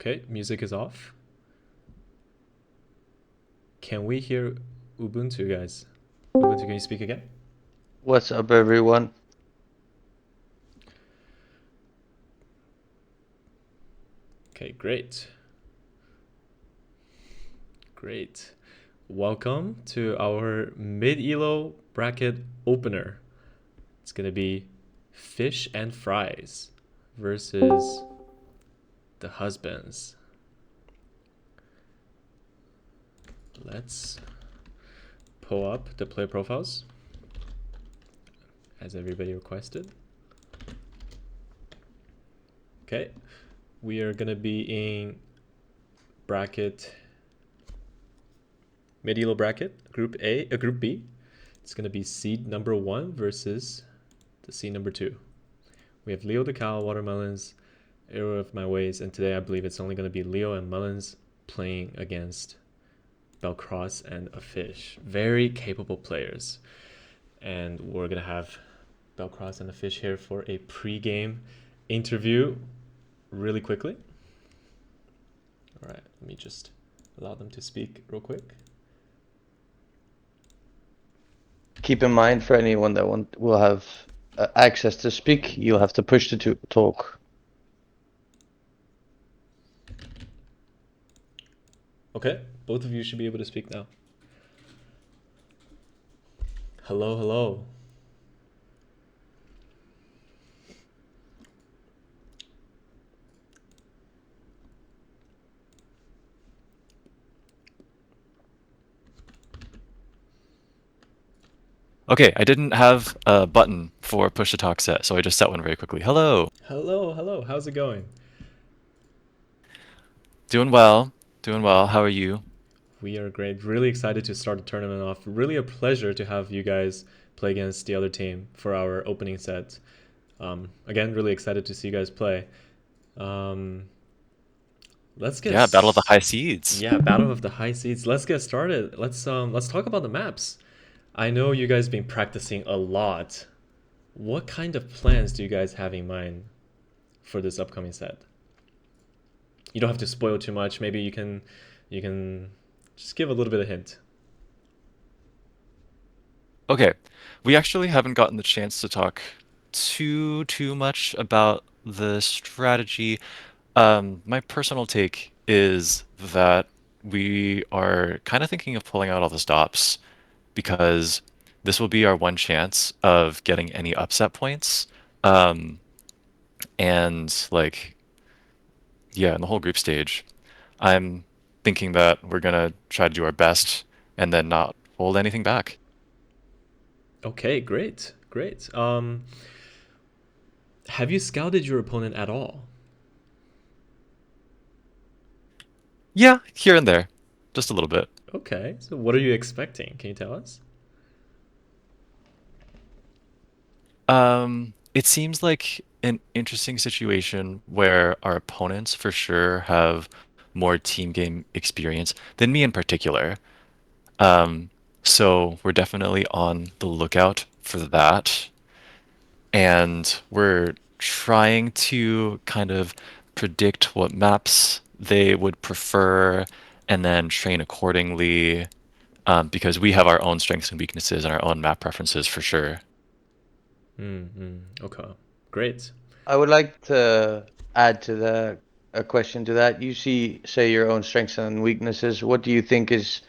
Okay, music is off. Can we hear Ubuntu, guys? Ubuntu, can you speak again? What's up, everyone? Okay, great. Great. Welcome to our mid-elo bracket opener. It's gonna be fish and fries versus the husbands. Let's pull up the player profiles as everybody requested. Okay, we are gonna be in bracket mid-elo bracket group group B. It's gonna be seed number 1 versus the seed number 2. We have Leothecow, Watermullins, Arrow of My Ways, and today I believe it's only going to be Leo and Mullins playing against Belkross and a fish. Very capable players. And we're going to have Belkross and a fish here for a pre-game interview really quickly. All right, let me just allow them to speak real quick. Keep in mind, for anyone that will have access to speak, you'll have to push the talk. Okay, both of you should be able to speak now. Hello, hello. Okay, I didn't have a button for push to talk set, so I just set one very quickly. Hello. Hello, hello. How's it going? Doing well. Doing well. How are you? We are great. Really excited to start the tournament off. Really a pleasure to have you guys play against the other team for our opening set. Again, really excited to see you guys play. Um, let's get Yeah, Battle of the High Seeds. yeah, Battle of the High Seeds. Let's get started. Let's talk about the maps. I know you guys been practicing a lot. What kind of plans do you guys have in mind for this upcoming set? You don't have to spoil too much. Maybe you can just give a little bit of hint. Okay, we actually haven't gotten the chance to talk too much about the strategy. My personal take is that we are kind of thinking of pulling out all the stops because this will be our one chance of getting any upset points. Um, and like Yeah, in the whole group stage, I'm thinking that we're gonna try to do our best and then not hold anything back. Okay, great, great. Have you scouted your opponent at all? Yeah, here and there, just a little bit. Okay, so what are you expecting? Can you tell us? It seems like an interesting situation where our opponents for sure have more team game experience than me in particular. Um, so we're definitely on the lookout for that. And we're trying to kind of predict what maps they would prefer and then train accordingly, because we have our own strengths and weaknesses and our own map preferences for sure. Okay, great. I would like to add to a question to that. You say your own strengths and weaknesses. What do you think is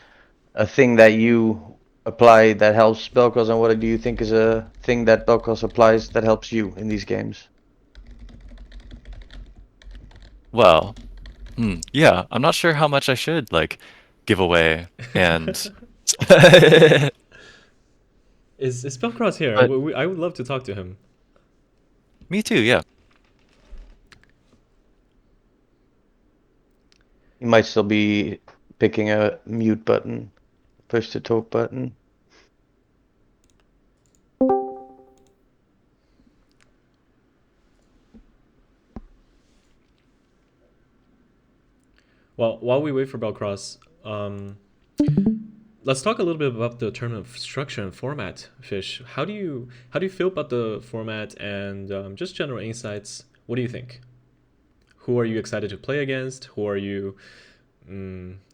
a thing that you apply that helps Belkos, and what do you think is a thing that Belkos applies that helps you in these games? Well, yeah, I'm not sure how much I should like give away and Is Belkross here? but I would love to talk to him. me too, yeah. You might still be picking a mute button, push to talk button. Well, while we wait for Belkross, let's talk a little bit about the tournament structure and format. Fish, how do you feel about the format and just general insights? What do you think? who are you excited to play against? Who are you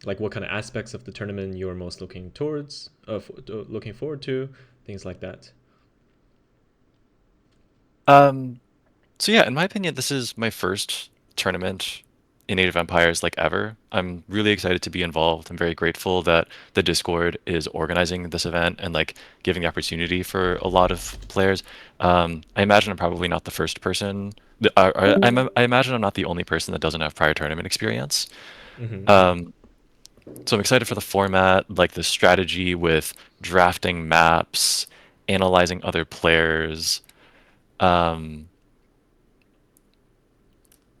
like? What kind of aspects of the tournament you're most looking towards, looking forward to? Things like that. Um, so yeah, in my opinion, this is my first tournament in Age of Empires like ever. I'm really excited to be involved. I'm very grateful that the Discord is organizing this event and like giving the opportunity for a lot of players. I imagine I'm probably not the first person. I imagine I'm not the only person that doesn't have prior tournament experience. Um, so I'm excited for the format, like the strategy with drafting maps, analyzing other players. Um,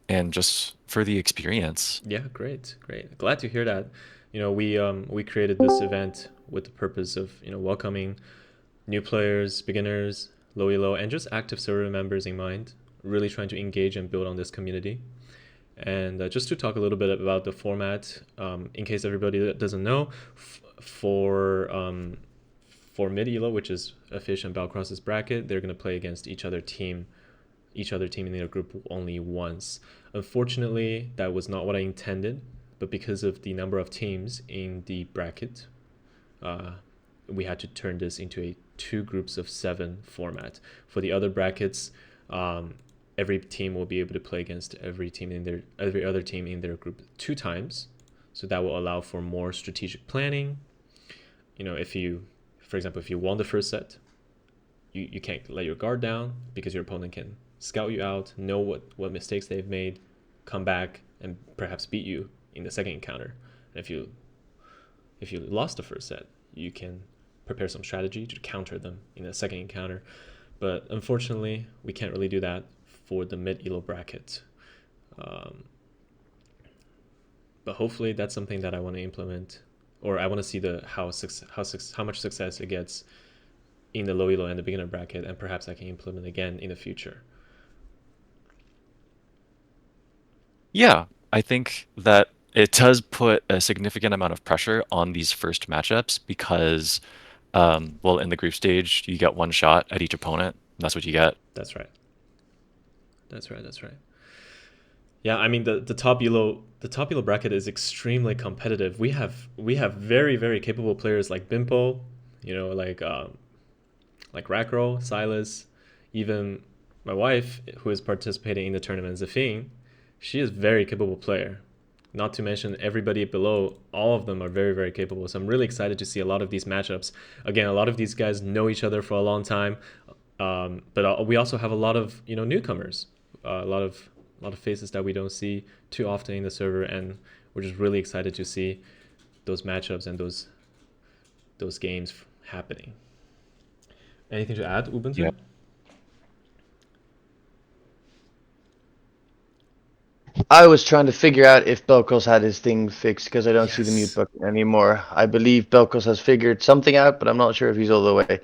and just for the experience. Yeah, great, great. Glad to hear that. We created this event with the purpose of welcoming new players, beginners, low elo, and just active server members in mind. Really trying to engage and build on this community. And just to talk a little bit about the format, in case everybody that doesn't know, for mid elo, which is a Fish and Belkross's bracket, they're going to play against each other team in their group only once. Unfortunately, that was not what I intended, but because of the number of teams in the bracket, we had to turn this into a 2 groups of 7 format. For the other brackets, every team will be able to play against every other team in their group 2 times. So that will allow for more strategic planning. For example, if you won the first set, you can't let your guard down because your opponent can scout you out, know what mistakes they've made, come back and perhaps beat you in the second encounter. And if you lost the first set, you can prepare some strategy to counter them in the second encounter. But unfortunately, we can't really do that for the mid elo bracket. But hopefully that's something that I want to implement, or I want to see how much success it gets in the low elo and the beginner bracket, and perhaps I can implement again in the future. Yeah, I think that it does put a significant amount of pressure on these first matchups because, well, in the group stage, you get one shot at each opponent. And that's what you get. That's right. That's right. That's right. Yeah, I mean the top elo bracket is extremely competitive. We have very very capable players like Bimpo, like Rackroll, Silas, even my wife who is participating in the tournament, Zafine. She is a very capable player. Not to mention everybody below, all of them are very, very capable. So I'm really excited to see a lot of these matchups. Again, a lot of these guys know each other for a long time, but we also have a lot of newcomers, a lot of faces that we don't see too often in the server, and we're just really excited to see those matchups and those games happening. Anything to add, Ubuntu? Yeah. I was trying to figure out if Belkross had his thing fixed because I don't see the mute Yes. button anymore. I believe Belkross has figured something out, but I'm not sure if he's all the way.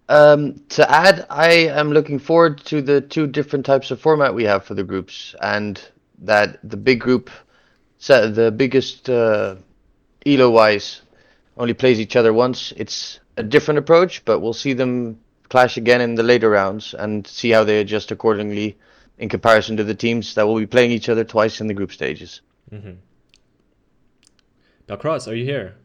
To add, I am looking forward to the 2 different types of format we have for the groups, and that the big group, the biggest elo-wise, only plays each other once. It's a different approach, but we'll see them clash again in the later rounds and see how they adjust accordingly in comparison to the teams that will be playing each other twice in the group stages. Mm-hmm. Belkross, are you here?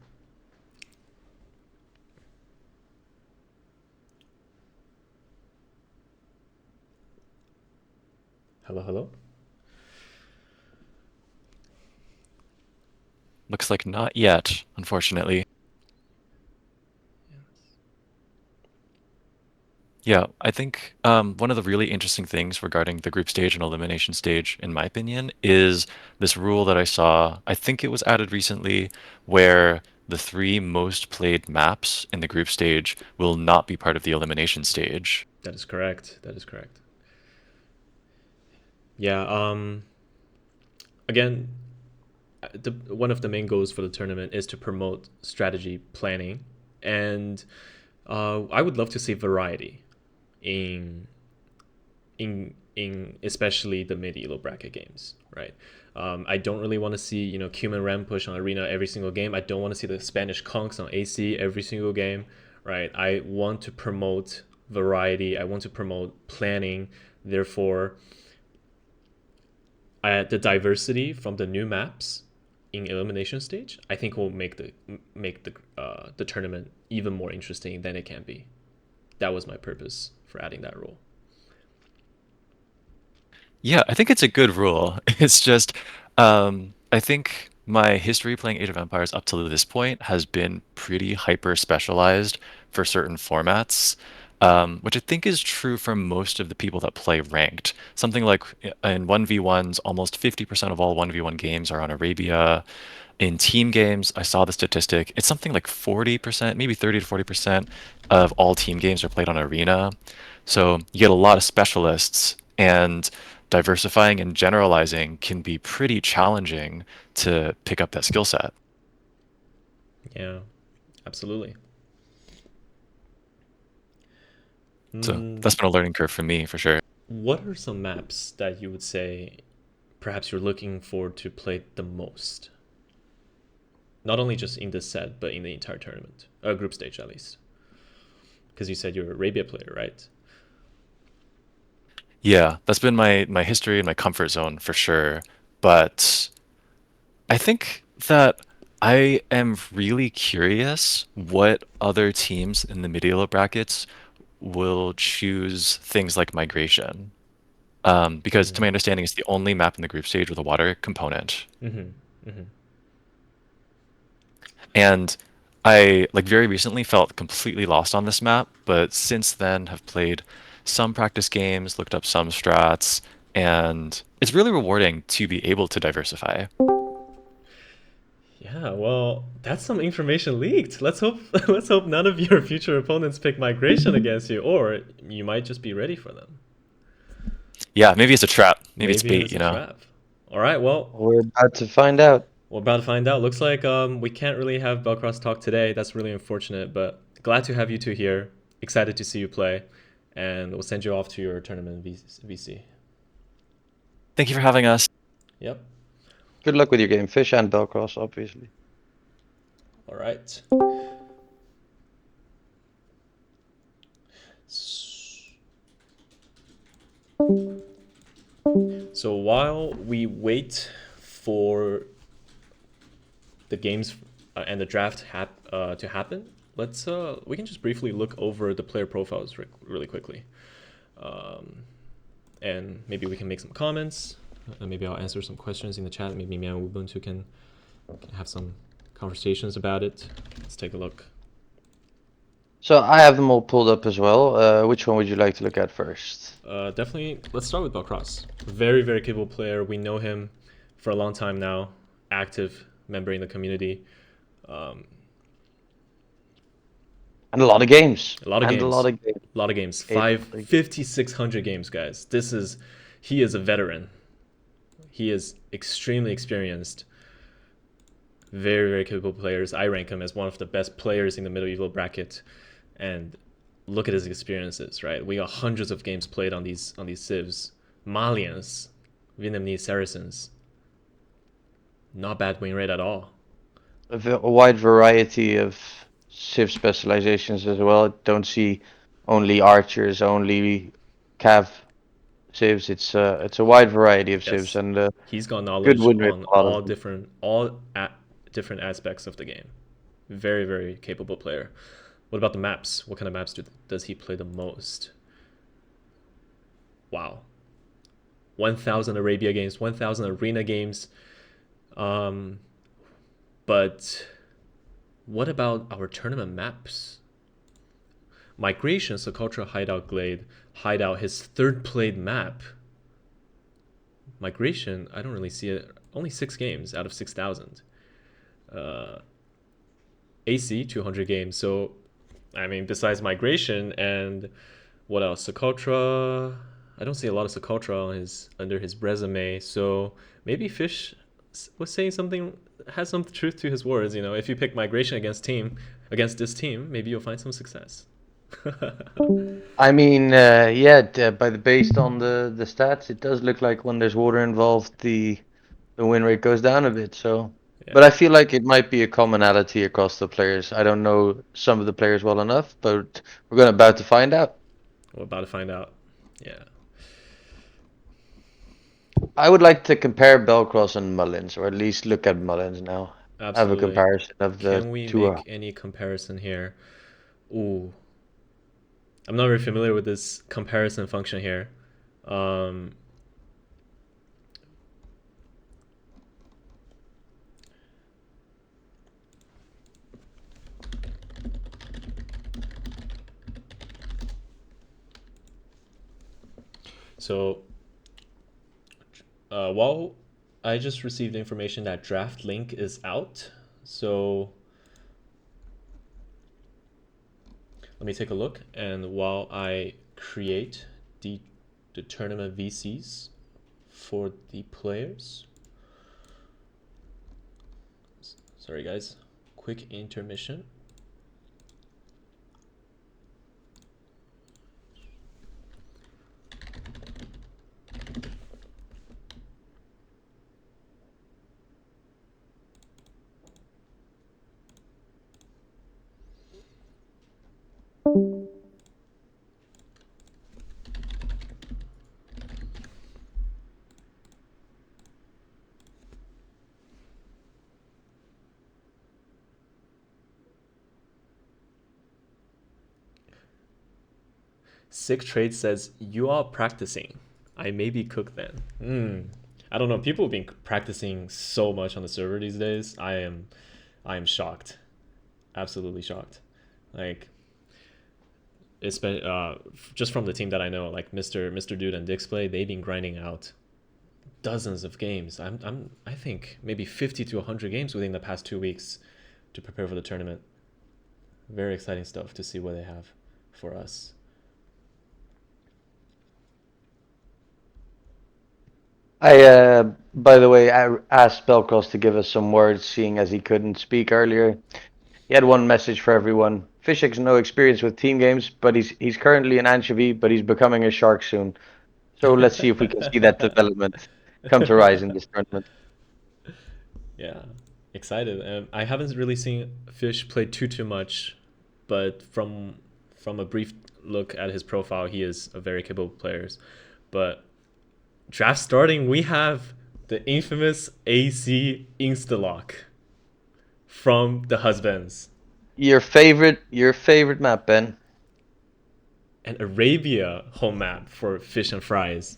Hello, hello. Looks like not yet, unfortunately. Yeah, I think one of the really interesting things regarding the group stage and elimination stage, in my opinion, is this rule that I saw. I think it was added recently, where the 3 most played maps in the group stage will not be part of the elimination stage. That is correct. That is correct. Yeah. Again, one of the main goals for the tournament is to promote strategy planning, and I would love to see variety in especially the mid elo bracket games, right? I don't really want to see Cumin Ram push on Arena every single game. I don't want to see the Spanish conks on AC every single game, right? I want to promote variety. I want to promote planning. Therefore, the diversity from the new maps in elimination stage, I think will make the tournament even more interesting than it can be. That was my purpose for adding that rule. Yeah, I think it's a good rule. It's just, I think my history playing Age of Empires up to this point has been pretty hyper specialized for certain formats, which I think is true for most of the people that play ranked. Something like in 1v1s, almost 50% of all 1v1 games are on Arabia. In team games, I saw the statistic. It's something like 40%, maybe 30 to 40% of all team games are played on Arena. So you get a lot of specialists, and diversifying and generalizing can be pretty challenging to pick up that skill set. Yeah, absolutely. So that's been a learning curve for me for sure. What are some maps that you would say perhaps you're looking forward to play the most? Not only just in this set, but in the entire tournament, group stage at least. Because you said you're a Arabia player, right? Yeah, that's been my history and my comfort zone for sure. But I think that I am really curious what other teams in the mid-elo brackets will choose things like migration. Because to my understanding, it's the only map in the group stage with a water component. Mm-hmm. Mm-hmm. And I like very recently felt completely lost on this map, but since then have played some practice games, looked up some strats, and it's really rewarding to be able to diversify. Yeah, well, that's some information leaked. Let's hope let's hope none of your future opponents pick migration against you, or you might just be ready for them. Yeah, maybe it's a trap. Maybe it's Maybe it bait, is you a know? trap. All right, well, We're about to find out. we're about to find out. Looks like we can't really have Belkross talk today. That's really unfortunate, but glad to have you two here. Excited to see you play, and we'll send you off to your tournament VC. Thank you for having us. Yep. Good luck with your game, Fish and Belkross, obviously. All right. So while we wait for the games and the draft to happen, let's we can just briefly look over the player profiles really quickly, and maybe we can make some comments. Maybe I'll answer some questions in the chat. Maybe me and Ubuntu can have some conversations about it. Let's take a look. So I have them all pulled up as well. Which one would you like to look at first? Definitely, let's start with Belkross. Very, very capable player. We know him for a long time now. Active member in the community. And a lot of games. A lot of and games. a lot of games. A lot of games. 5,600 games, guys. He is a veteran. He is extremely experienced. Very, very capable players. I rank him as one of the best players in the medieval bracket. And look at his experiences, right? We got hundreds of games played on these civs. Malians, Vietnamese Saracens. Not bad win rate at all. A wide variety of civ specializations as well. Don't see only archers, only cav civs. It's a wide variety of civs, and he's got good knowledge win rate on for a lot all of them. different aspects of the game. Very, very capable player. What about the maps? What kind of maps does he play the most? Wow. 1,000 Arabia games, 1,000 Arena games. But what about our tournament maps? Migration, Socotra, Hideout, Glade. Hideout, his third played map. Migration, I don't really see it. Only 6 games out of 6,000. AC, 200 games. So, I mean, besides Migration and what else? Socotra. I don't see a lot of Socotra under his resume. So maybe Fish was saying something, has some truth to his words. You know, if you pick Migration against this team, maybe you'll find some success. I mean, based on the stats, it does look like when there's water involved, the win rate goes down a bit. So, Yeah. but I feel like it might be a commonality across the players. I don't know some of the players well enough, but we're about to find out. We're about to find out. Yeah. I would like to compare Belkross and Mullins, or at least look at Mullins now. Have a Absolutely. comparison of the Can we two. make any comparison here? Ooh, I'm not very familiar with this comparison function here. Um, so while I just received information that draft link is out, so let me take a look. And while I create the tournament VCs for the players, sorry guys, quick intermission. Sick Trade says, you are practicing. I may be cooked then. I don't know. People have been practicing so much on the server these days. I am shocked. Absolutely shocked. Like, it's been, just from the team that I know, like Mr. Dude and Dixplay, they've been grinding out dozens of games. I think maybe 50 to 100 games within the past 2 weeks to prepare for the tournament. Very exciting stuff to see what they have for us. By the way, I asked Belkross to give us some words, seeing as he couldn't speak earlier. He had one message for everyone. Fish has no experience with team games, but he's currently an anchovy, but he's becoming a shark soon. So let's see if we can see that development come to rise in this tournament. Yeah, excited. I haven't really seen Fish play too much, but from a brief look at his profile, he is a very capable player. But draft starting, we have the infamous AC Instalock from the Husbens. Your favorite map, Ben. And Arabia home map for Fish and Fries.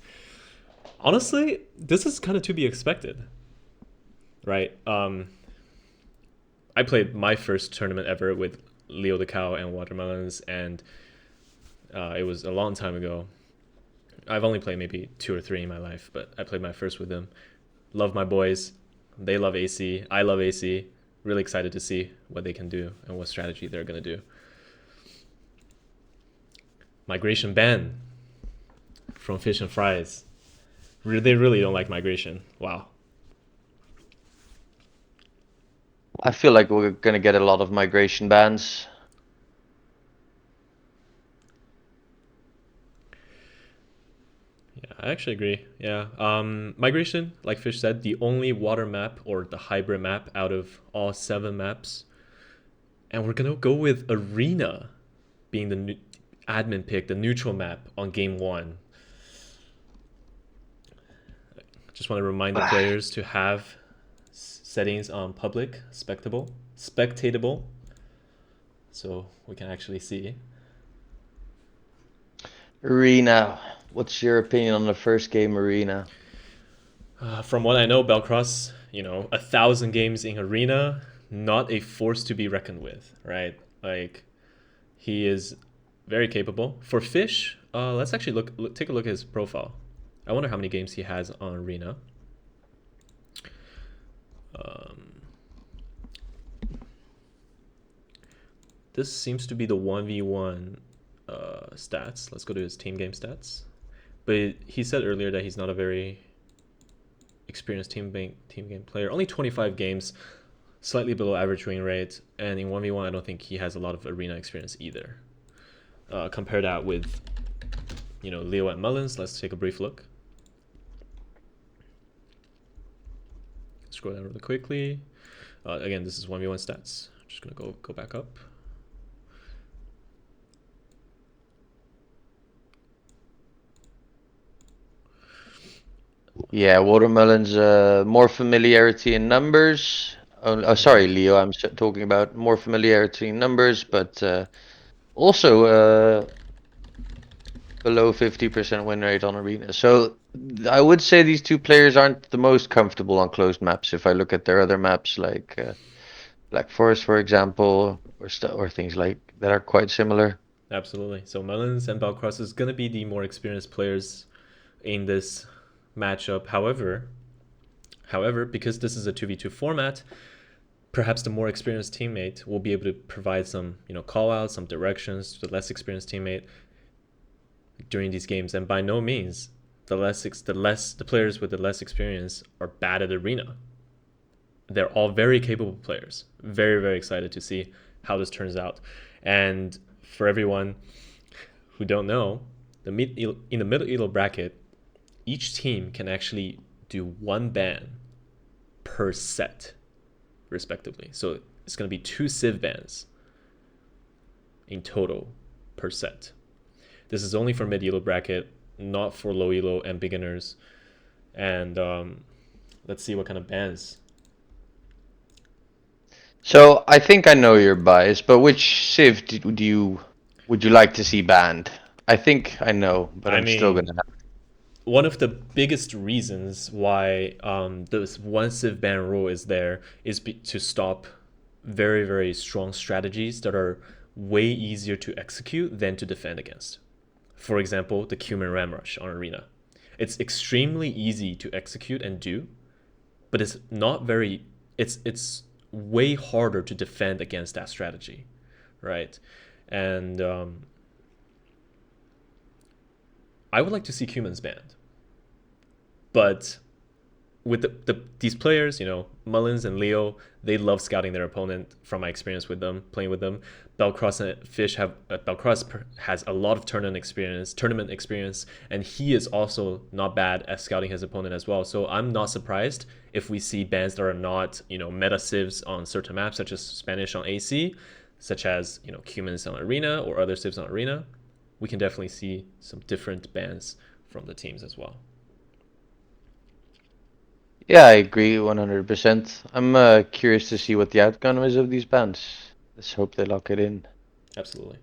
Honestly, this is kind of to be expected, right? I played my first tournament ever with Leothecow and Watermullins, and it was a long time ago. I've only played maybe 2 or 3 in my life, but I played my first with them. Love my boys. They love AC. I love AC. Really excited to see what they can do and what strategy they're going to do. Migration ban from Fish and Fries. They really don't like migration. Wow. I feel like we're gonna get a lot of migration bans. Yeah, I actually agree. Yeah. Migration, like Fish said, the only water map or the hybrid map out of all 7 maps. And we're going to go with Arena being the admin pick, the neutral map on game 1. Just want to remind the players to have settings on public, spectatable, so we can actually see. Arena. What's your opinion on the first game, Arena? From what I know, Belkross, 1,000 games in Arena, not a force to be reckoned with, right? Like, he is very capable. For Fish, let's actually take a look at his profile. I wonder how many games he has on Arena. This seems to be the 1v1 stats. Let's go to his team game stats. But he said earlier that he's not a very experienced team game player. Only 25 games, slightly below average win rate. And in 1v1, I don't think he has a lot of arena experience either. Compare that with, Leo at Mullins. Let's take a brief look. Scroll down really quickly. Again, this is 1v1 stats. Just gonna go back up. Yeah, Watermullins, more familiarity in numbers. Oh, sorry, Mm-hmm. Leo, I'm talking about more familiarity in numbers, but also below 50% win rate on arena. So I would say these two players aren't the most comfortable on closed maps. If I look at their other maps, like Black Forest, for example, or things like that are quite similar. Absolutely. So Mullins and Belkross is gonna be the more experienced players in this matchup. However, because this is a 2v2 format, perhaps the more experienced teammate will be able to provide some, call outs, some directions to the less experienced teammate during these games. And by no means the players with the less experience are bad at arena. They're all very capable players. Very, very excited to see how this turns out. And for everyone who don't know, in the middle elo bracket, each team can actually do one ban per set, respectively. So it's going to be 2 Civ bans in total per set. This is only for mid elo bracket, not for low elo and beginners. And let's see what kind of bans. So I think I know your bias, but which Civ would you like to see banned? I think I know, but I I'm still mean, gonna. one of the biggest reasons why this one Civ ban rule is there is to stop very, very strong strategies that are way easier to execute than to defend against. For example, the Cumin Ram Rush on Arena. It's extremely easy to execute and do, but it's not very. It's way harder to defend against that strategy, right? And I would like to see Cumins banned, but with these players, Mullins and Leo, they love scouting their opponent. From my experience with them, playing with them, Belkross and Fish have Belkross has a lot of tournament experience, and he is also not bad at scouting his opponent as well. So I'm not surprised if we see bans that are not meta civs on certain maps, such as Spanish on AC, such as Cumins on Arena or other civs on Arena. We can definitely see some different bans from the teams as well. Yeah, I agree 100%. I'm curious to see what the outcome is of these bans. Let's hope they lock it in. Absolutely.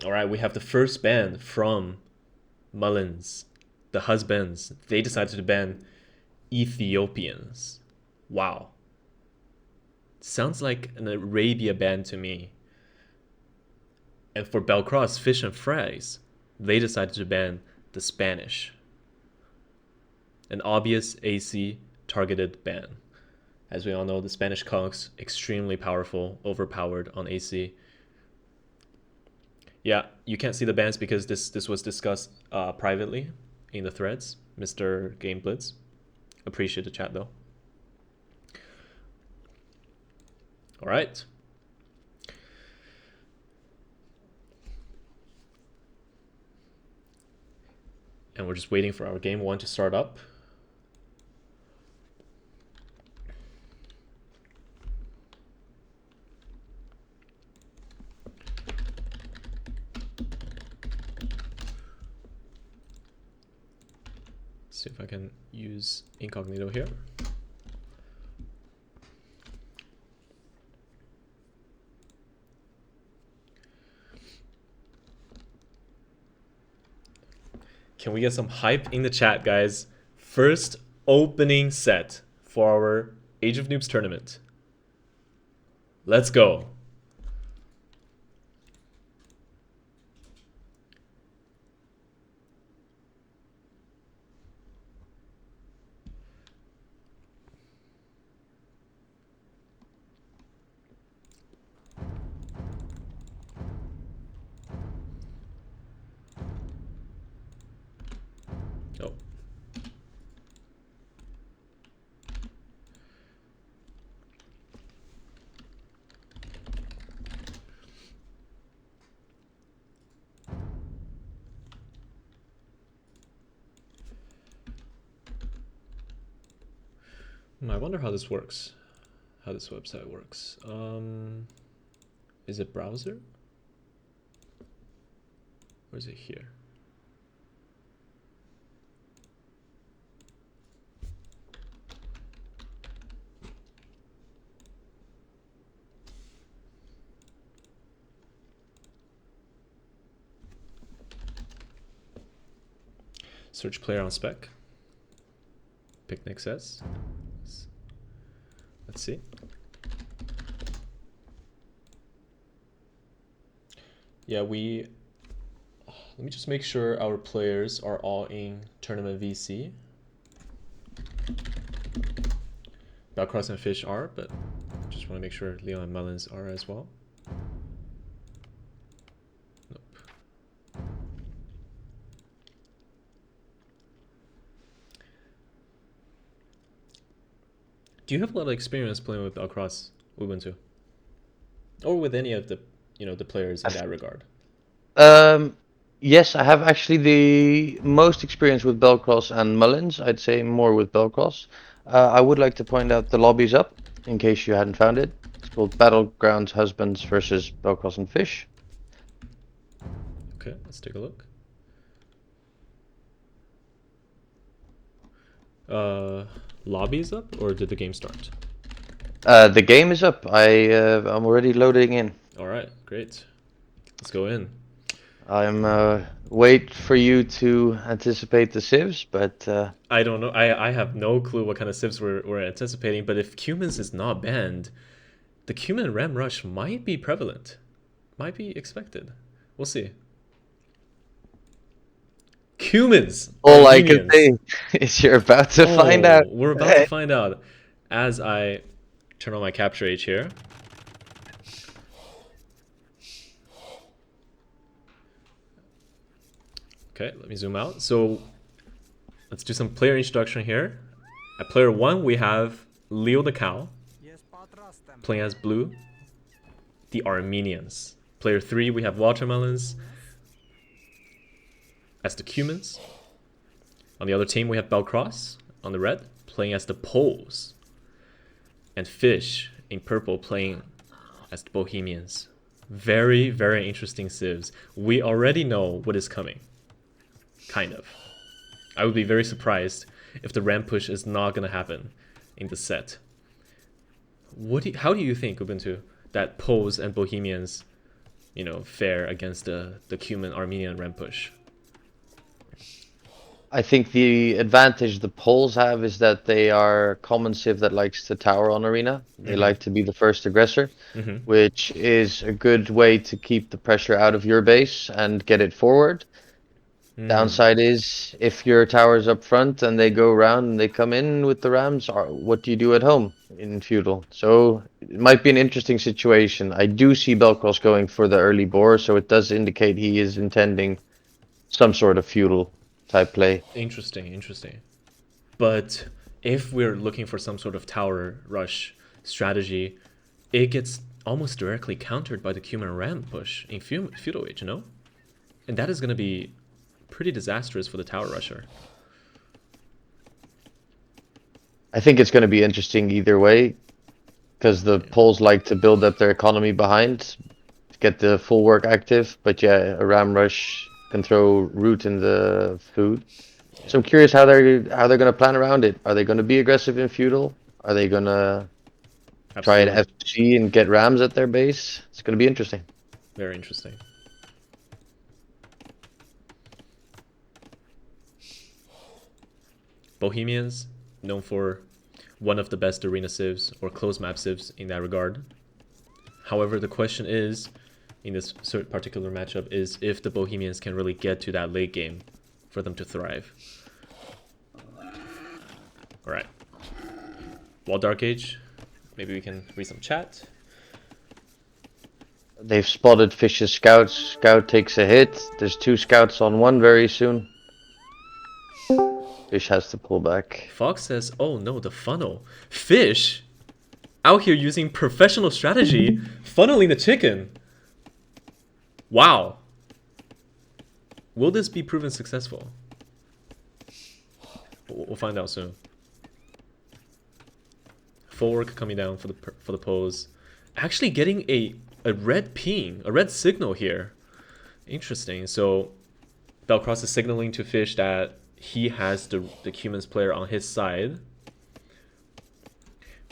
All right, we have the first ban from Mullins, the Husbens. They decided to ban Ethiopians. Wow. Sounds like an Arabia ban to me. And for Belkross, Fish and Fries, they decided to ban the Spanish. An obvious AC targeted ban. As we all know, the Spanish conks extremely powerful, overpowered on AC. Yeah, you can't see the bans because this was discussed privately in the threads, Mr. Game Blitz. Appreciate the chat though. All right. And we're just waiting for our game 1 to start up. See if I can use incognito here. Can we get some hype in the chat, guys? First opening set for our Age of Noobs tournament. Let's go. Oh. I wonder how this works. How this website works. Is it browser? Or is it here? Search player on spec. Picnic says. Let's see. Yeah, let me just make sure our players are all in tournament VC. Belkross and Fish are, but just want to make sure Leo and Mullins are as well. Nope. Do you have a lot of experience playing with Belkross Ubuntu? Or with any of the, the players in that regard? Yes, I have actually the most experience with Belkross and Mullins. I'd say more with Belkross. I would like to point out the lobby's up, in case you hadn't found it. It's called Battlegrounds Husbands versus Belkross and Fish. Okay, let's take a look. Lobby's up, or did the game start? The game is up. I'm already loading in. All right, great. Let's go in. I'm wait for you to anticipate the civs, but I don't know. I have no clue what kind of civs we're anticipating, but if Cumins is not banned, the Cumin Ram Rush might be prevalent. Might be expected. We'll see. Cumins! all I can say is you're about to find out. We're about to find out. As I turn on my capture H here. Okay, let me zoom out. So let's do some player introduction here. At player 1, we have Leothecow, playing as blue, the Armenians. Player 3, we have Watermullins as the Cumins. On the other team, we have Belkross on the red, playing as the Poles. And Fish in purple, playing as the Bohemians. Very, very interesting civs. We already know what is coming. Kind of. I would be very surprised if the ramp push is not going to happen in the set. How do you think, Ubuntu, that Poles and Bohemians, fare against the Cumin Armenian ramp push? I think the advantage the Poles have is that they are common civ that likes to tower on arena. They like to be the first aggressor, which is a good way to keep the pressure out of your base and get it forward. Downside is if your tower's up front and they go around and they come in with the rams, what do you do at home in feudal? So it might be an interesting situation. I do see Belkross going for the early boar, so it does indicate he is intending some sort of feudal type play. Interesting. But if we're looking for some sort of tower rush strategy, it gets almost directly countered by the Cumin Ram push in feudal age, And that is going to be pretty disastrous for the tower rusher. I think it's going to be interesting either way, because the Poles like to build up their economy behind to get the full work active. But yeah, a ram rush can throw root in the food. So I'm curious how they're going to plan around it. Are they going to be aggressive in feudal? Are they going to try an FG and get rams at their base? It's going to be interesting. Very interesting. Bohemians, known for one of the best arena civs or closed map civs in that regard. However, the question is, in this particular matchup, is if the Bohemians can really get to that late game for them to thrive. Alright. Wall Dark Age. Maybe we can read some chat. They've spotted Fish's scouts. Scout takes a hit. There's 2 scouts on 1 very soon. Fish has to pull back. Fox says, oh no, the funnel. Fish out here using professional strategy, funneling the chicken. Wow. Will this be proven successful? We'll find out soon. Full work coming down for the pose. Actually getting a red ping, a red signal here. Interesting. So Belkross is signaling to Fish that he has the Cumin's player on his side.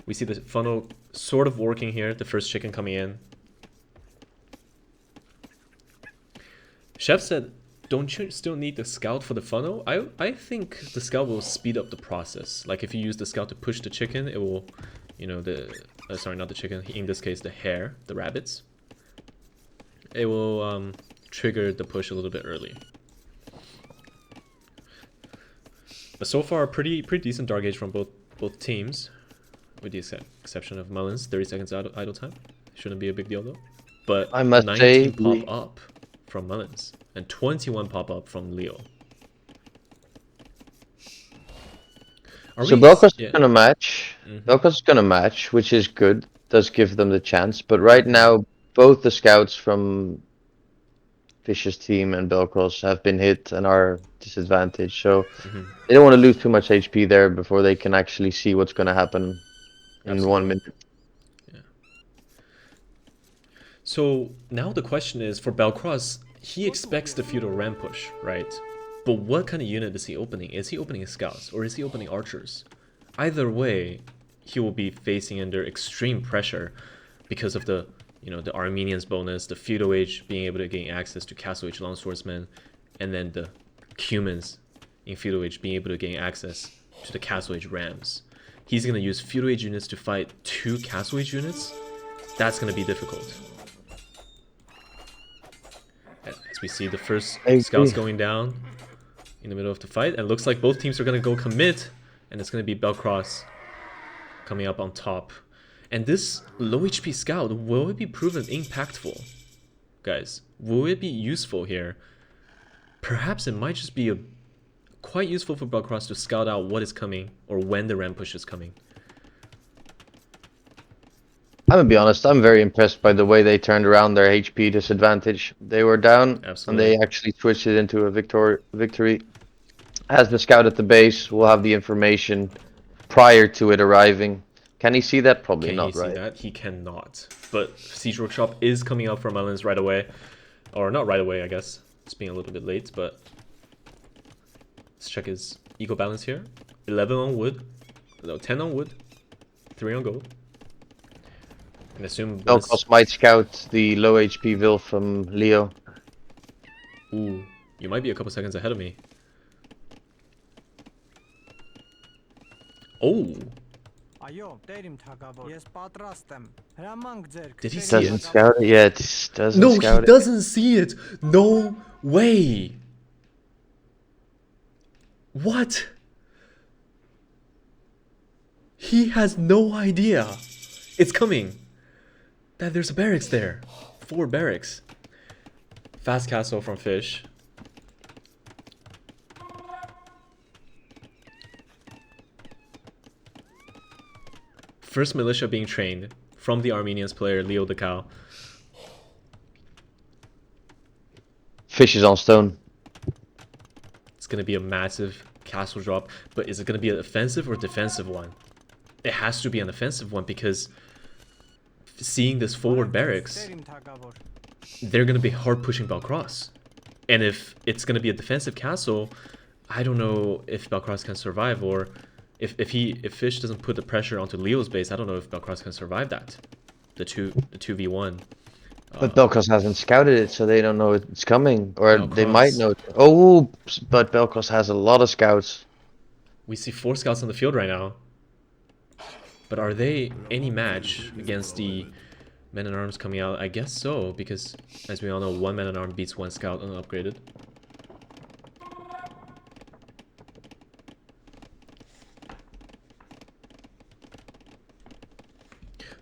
We see the funnel sort of working here, the first chicken coming in. Chef said don't you still need the scout for the funnel? I think the scout will speed up the process. Like if you use the scout to push the chicken, it will, you know, sorry, not the chicken, in this case the hare, the rabbits. It will trigger the push a little bit early. But so far, pretty decent dark age from both teams, with the exception of Mullins. 30 seconds idle time. Shouldn't be a big deal though. But I must 19 say, pop up from Mullins and 21 pop up from Leo. so Belkross is gonna match. Belkross is gonna match, which is good. Does give them the chance. But right now, both the scouts from Fish's team and Belkross have been hit and are disadvantaged. So they don't want to lose too much HP there before they can actually see what's going to happen in 1 minute. Yeah. So now the question is, for Belkross, he expects the feudal ram push, right? But what kind of unit is he opening? Is he opening scouts or is he opening archers? Either way, he will be facing under extreme pressure because of the, you know, the Armenians bonus, the feudal age being able to gain access to castle age longswordsmen, and then the humans in feudal age being able to gain access to the castle age rams. He's gonna use feudal age units to fight 2 castle age units. That's gonna be difficult. As we see the first scouts going down in the middle of the fight, and it looks like both teams are gonna go commit, and it's gonna be Belkross coming up on top. And this low HP scout, will it be proven impactful? Guys, will it be useful here? Perhaps it might just be quite useful for Belkross to scout out what is coming or when the ram push is coming. I'm gonna be honest, I'm very impressed by the way they turned around their HP disadvantage. They were down, and they actually switched it into a victory. As the scout at the base will have the information prior to it arriving. Can he see that? Probably not, right? Can he see that? He cannot. But Siege Workshop is coming up from Mullins right away. Or not right away, I guess. It's being a little bit late, but let's check his eco balance here. 11 on wood. No, 10 on wood. 3 on gold. And assume Belkross might scout the low HP Vil from Leo. Ooh, you might be a couple seconds ahead of me. Oh! Did he see it? Scout it? Yeah, it doesn't No, scout he doesn't see it! No way! What? He has no idea. It's coming. That there's a barracks there. 4 barracks. Fast castle from Fish. First militia being trained from the Armenians player Leothecow. Fish is on stone. It's going to be a massive castle drop, but is it going to be an offensive or defensive one? It has to be an offensive one because seeing this forward barracks, they're going to be hard pushing Belkross. And if it's going to be a defensive castle, I don't know if Belkross can survive, or if Fish doesn't put the pressure onto Leo's base, I don't know if Belkross can survive that. The 2v1. But Belkross hasn't scouted it, so they don't know it's coming. Or Belkross. they might know. Oh, but Belkross has a lot of scouts. We see 4 scouts on the field right now. But are they any match against the men-at-arms coming out? I guess so, because as we all know, 1 man-at-arm beats 1 scout unupgraded.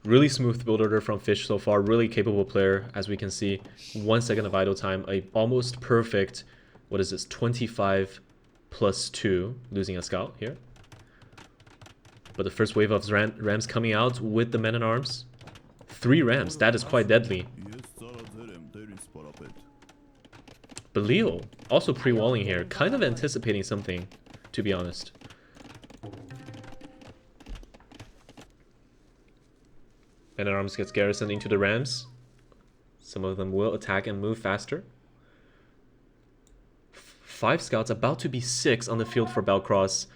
Really smooth build order from Fish so far. Really capable player, as we can see. 1 second of idle time. A almost perfect, what is this, 25 plus 2, losing a scout here. But the first wave of rams coming out with the men-at-arms. 3 rams, that is quite deadly. But Leo, also pre-walling here, kind of anticipating something, to be honest. Men-at-arms gets garrisoned into the rams. Some of them will attack and move faster. 5 scouts, about to be 6 on the field for Belkross.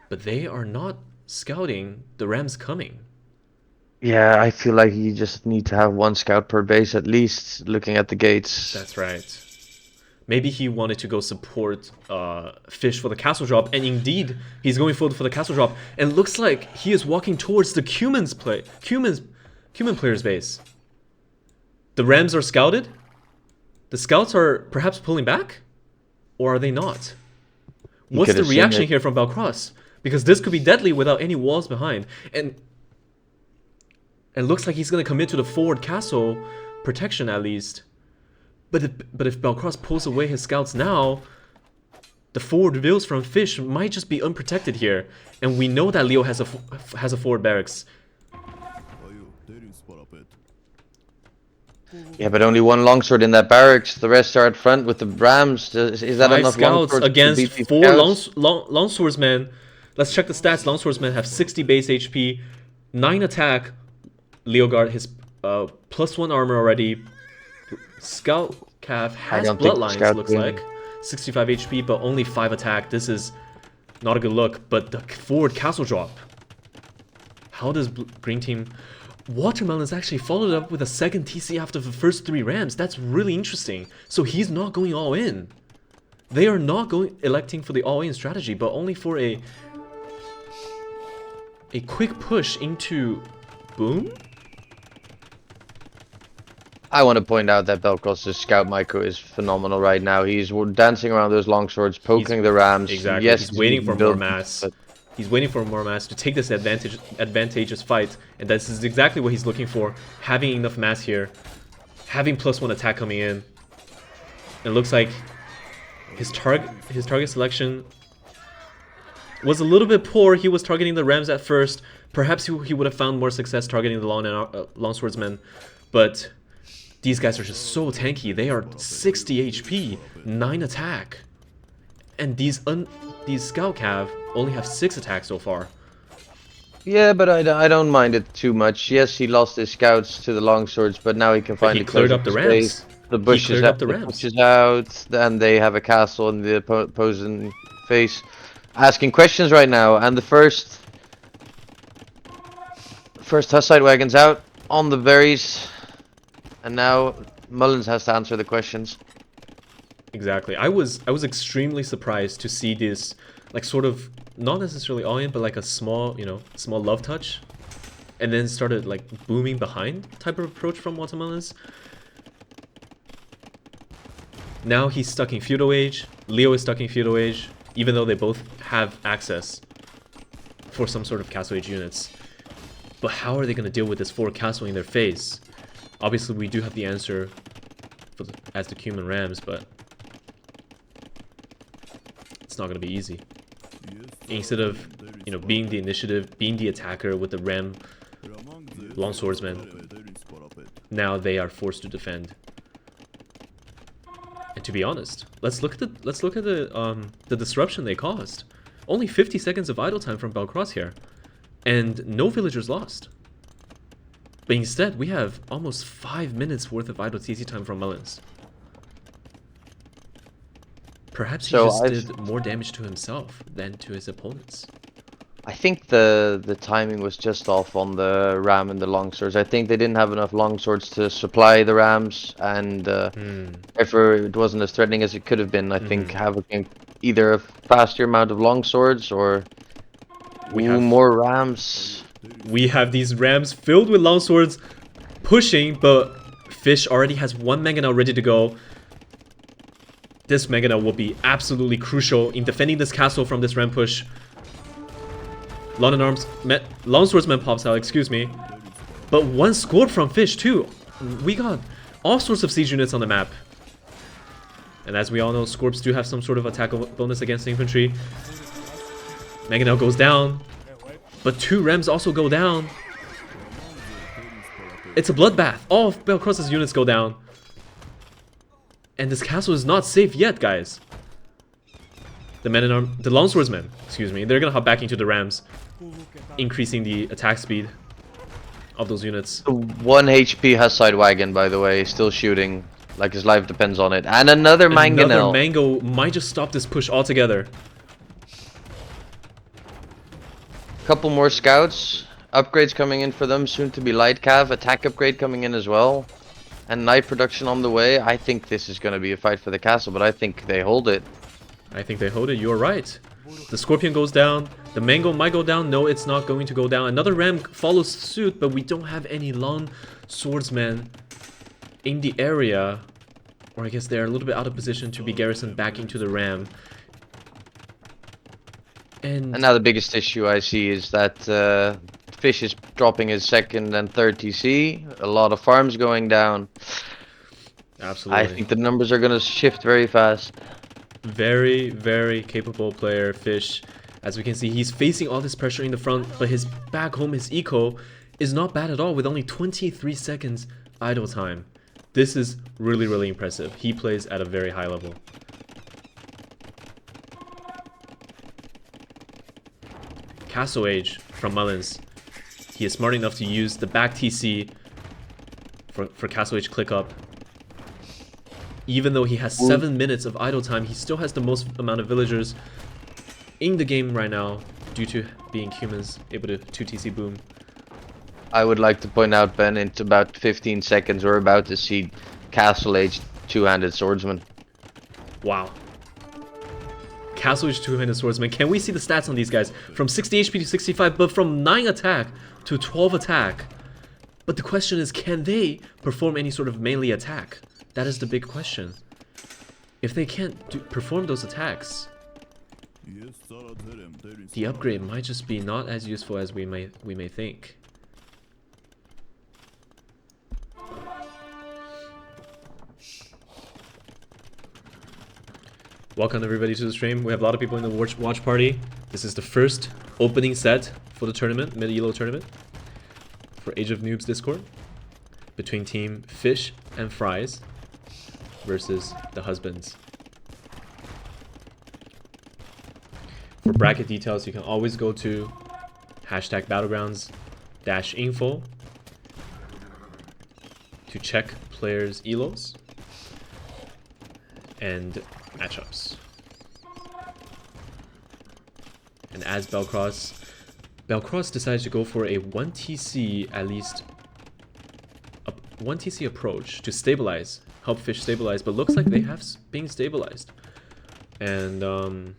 But they are not scouting the rams coming. Yeah, I feel like you just need to have 1 scout per base at least, looking at the gates. That's right. Maybe he wanted to go support Fish for the castle drop, and indeed, he's going for the castle drop. And looks like he is walking towards the Cumin player's base. The Rams are scouted. The scouts are perhaps pulling back, or are they not? What's the reaction here from Belkross? Because this could be deadly without any walls behind, and it looks like he's gonna commit to the forward castle protection at least. But if Belkross pulls away his scouts now, the forward reveals from Fish might just be unprotected here, and we know that Leo has a forward barracks. Yeah, but only one longsword in that barracks. The rest are at front with the Rams. Is that 5 enough scouts longswords against to beat 4 these scouts? longswordsmen. Let's check the stats. Longswordsmen have 60 base HP, 9 attack. Leogard his +1 armor already. Scout Cav has bloodlines, looks like. 65 HP, but only 5 attack. This is not a good look. But the forward castle drop. How does green team... Watermullins actually followed up with a second TC after the first 3 Rams. That's really interesting. So he's not going all in. They are not electing for the all in strategy, but only for a quick push into Boom. I want to point out that Belkross' scout micro is phenomenal right now. He's dancing around those longswords, poking the Rams. Exactly. Yes, he's waiting for more mass. He's waiting for more mass to take this advantageous fight, and this is exactly what he's looking for. Having enough mass here, having +1 attack coming in. It looks like his target selection was a little bit poor. He was targeting the Rams at first. Perhaps he would have found more success targeting the longswordsmen, but these guys are just so tanky. They are 60 HP, 9 attack, and these scout cav only have 6 attacks so far. Yeah, but I don't mind it too much. Yes, he lost his scouts to the longswords, but now he can finally cleared up the Rams. The bushes out, and they have a castle in the opposing face, asking questions right now. And the first Hussite wagon's out on the berries, and now Mullins has to answer the questions. Exactly. I was extremely surprised to see this, like, sort of not necessarily all in, but like a small, small love touch, and then started like booming behind type of approach from Watermullins. Now he's stuck in Feudal Age. Leo is stuck in Feudal Age, even though they both have access for some sort of Castle Age units. But how are they going to deal with this forward castle in their face? Obviously, we do have the answer as the Cumin Rams, but it's not going to be easy. Instead of, being the initiative, being the attacker with the Ram longswordsmen, now they are forced to defend. And to be honest, let's look at the disruption they caused. Only 50 seconds of idle time from Belkross here, and no villagers lost. But instead, we have almost 5 minutes worth of idle TC time from Mullins. Perhaps he just did more damage to himself than to his opponents. I think the timing was just off on the Ram and the longswords. I think they didn't have enough longswords to supply the Rams, and therefore it wasn't as threatening as it could have been. I think having either a faster amount of longswords or more Rams. We have these Rams filled with longswords pushing, but Fish already has 1 Mangonel ready to go. This Mangonel will be absolutely crucial in defending this castle from this Ram push. Longswordsman pops out, excuse me. But 1 scored from Fish too. We got all sorts of siege units on the map. And as we all know, Scorps do have some sort of attack bonus against infantry. Mangonel goes down. But 2 Rams also go down. It's a bloodbath. All of Belkross' units go down. And this castle is not safe yet, guys. The longswordsmen, excuse me, they're gonna hop back into the Rams, increasing the attack speed of those units. 1 HP Hussite wagon, by the way, still shooting like his life depends on it. And another Mangonel. Another Mango might just stop this push altogether. Couple more scouts, upgrades coming in for them, soon to be light cav, attack upgrade coming in as well. and knight production on the way. I think this is going to be a fight for the castle, but I think they hold it. I think they hold it. You're right. The Scorpion goes down. The Mango might go down. No, it's not going to go down. Another Ram follows suit, but we don't have any long swordsmen in the area. Or I guess they're a little bit out of position to be garrisoned back into the Ram. And now the biggest issue I see is that Fish is dropping his second and third TC. A lot of farms going down. absolutely. I think the numbers are going to shift very fast. Very, very capable player, Fish. As we can see, he's facing all this pressure in the front, but his back home, his eco, is not bad at all with only 23 seconds idle time. This is really, really impressive. He plays at a very high level. Castle Age from Mullins. He is smart enough to use the back TC for Castle Age click up. Even though he has 7 minutes of idle time, he still has the most amount of villagers in the game right now due to being humans able to 2TC boom. I would like to point out, Ben, in about 15 seconds we're about to see Castle Age two-handed swordsman. Wow. Castle Age two-handed swordsman. Can we see the stats on these guys? From 60 HP to 65, but from 9 attack to 12 attack. But the question is, can they perform any sort of melee attack? That is the big question. If they can't perform those attacks, the upgrade might just be not as useful as we may think. Welcome everybody to the stream. We have a lot of people in the watch party. This is the first opening set for the tournament, mid-elo tournament, for Age of Noobs Discord, between team Fish and Fries versus the Husbens. For bracket details, you can always go to #Battlegrounds-info to check players' elos and matchups. And as Belkross decides to go for a 1TC at least, a 1TC approach to stabilize, help Fish stabilize, but looks like they have been stabilized. And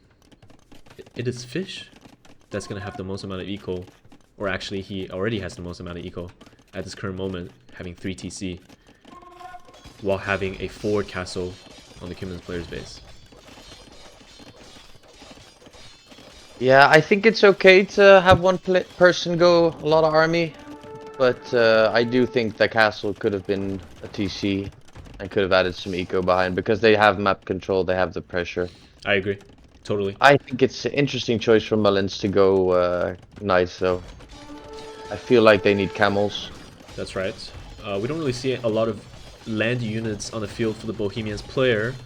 it is Fish that's gonna have the most amount of eco, or actually he already has the most amount of eco at this current moment, having 3 TC, while having a forward castle on the Humans player's base. Yeah, I think it's okay to have one person go a lot of army, but I do think the castle could have been a TC and could have added some eco behind because they have map control, they have the pressure. I agree, totally. I think it's an interesting choice from Mullins to go knights though. I feel like they need camels. That's right. We don't really see a lot of land units on the field for the Bohemians player.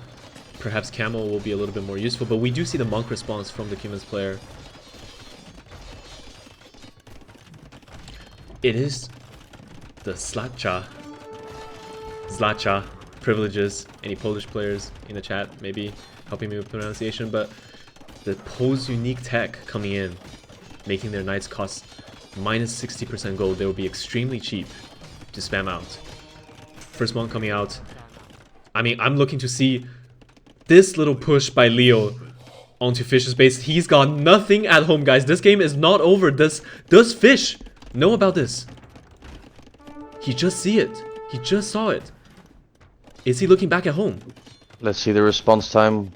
Perhaps Camel will be a little bit more useful, but we do see the monk response from the Humans player. It is the Zlacza privileges. Any Polish players in the chat maybe helping me with pronunciation, but the Pose unique tech coming in, making their knights cost minus 60% gold. They will be extremely cheap to spam out. First monk coming out. I mean, I'm looking to see this little push by Leo onto Fish's base. He's got nothing at home, guys. This game is not over. Does Fish know about this? He just see it. He just saw it. Is he looking back at home? Let's see the response time.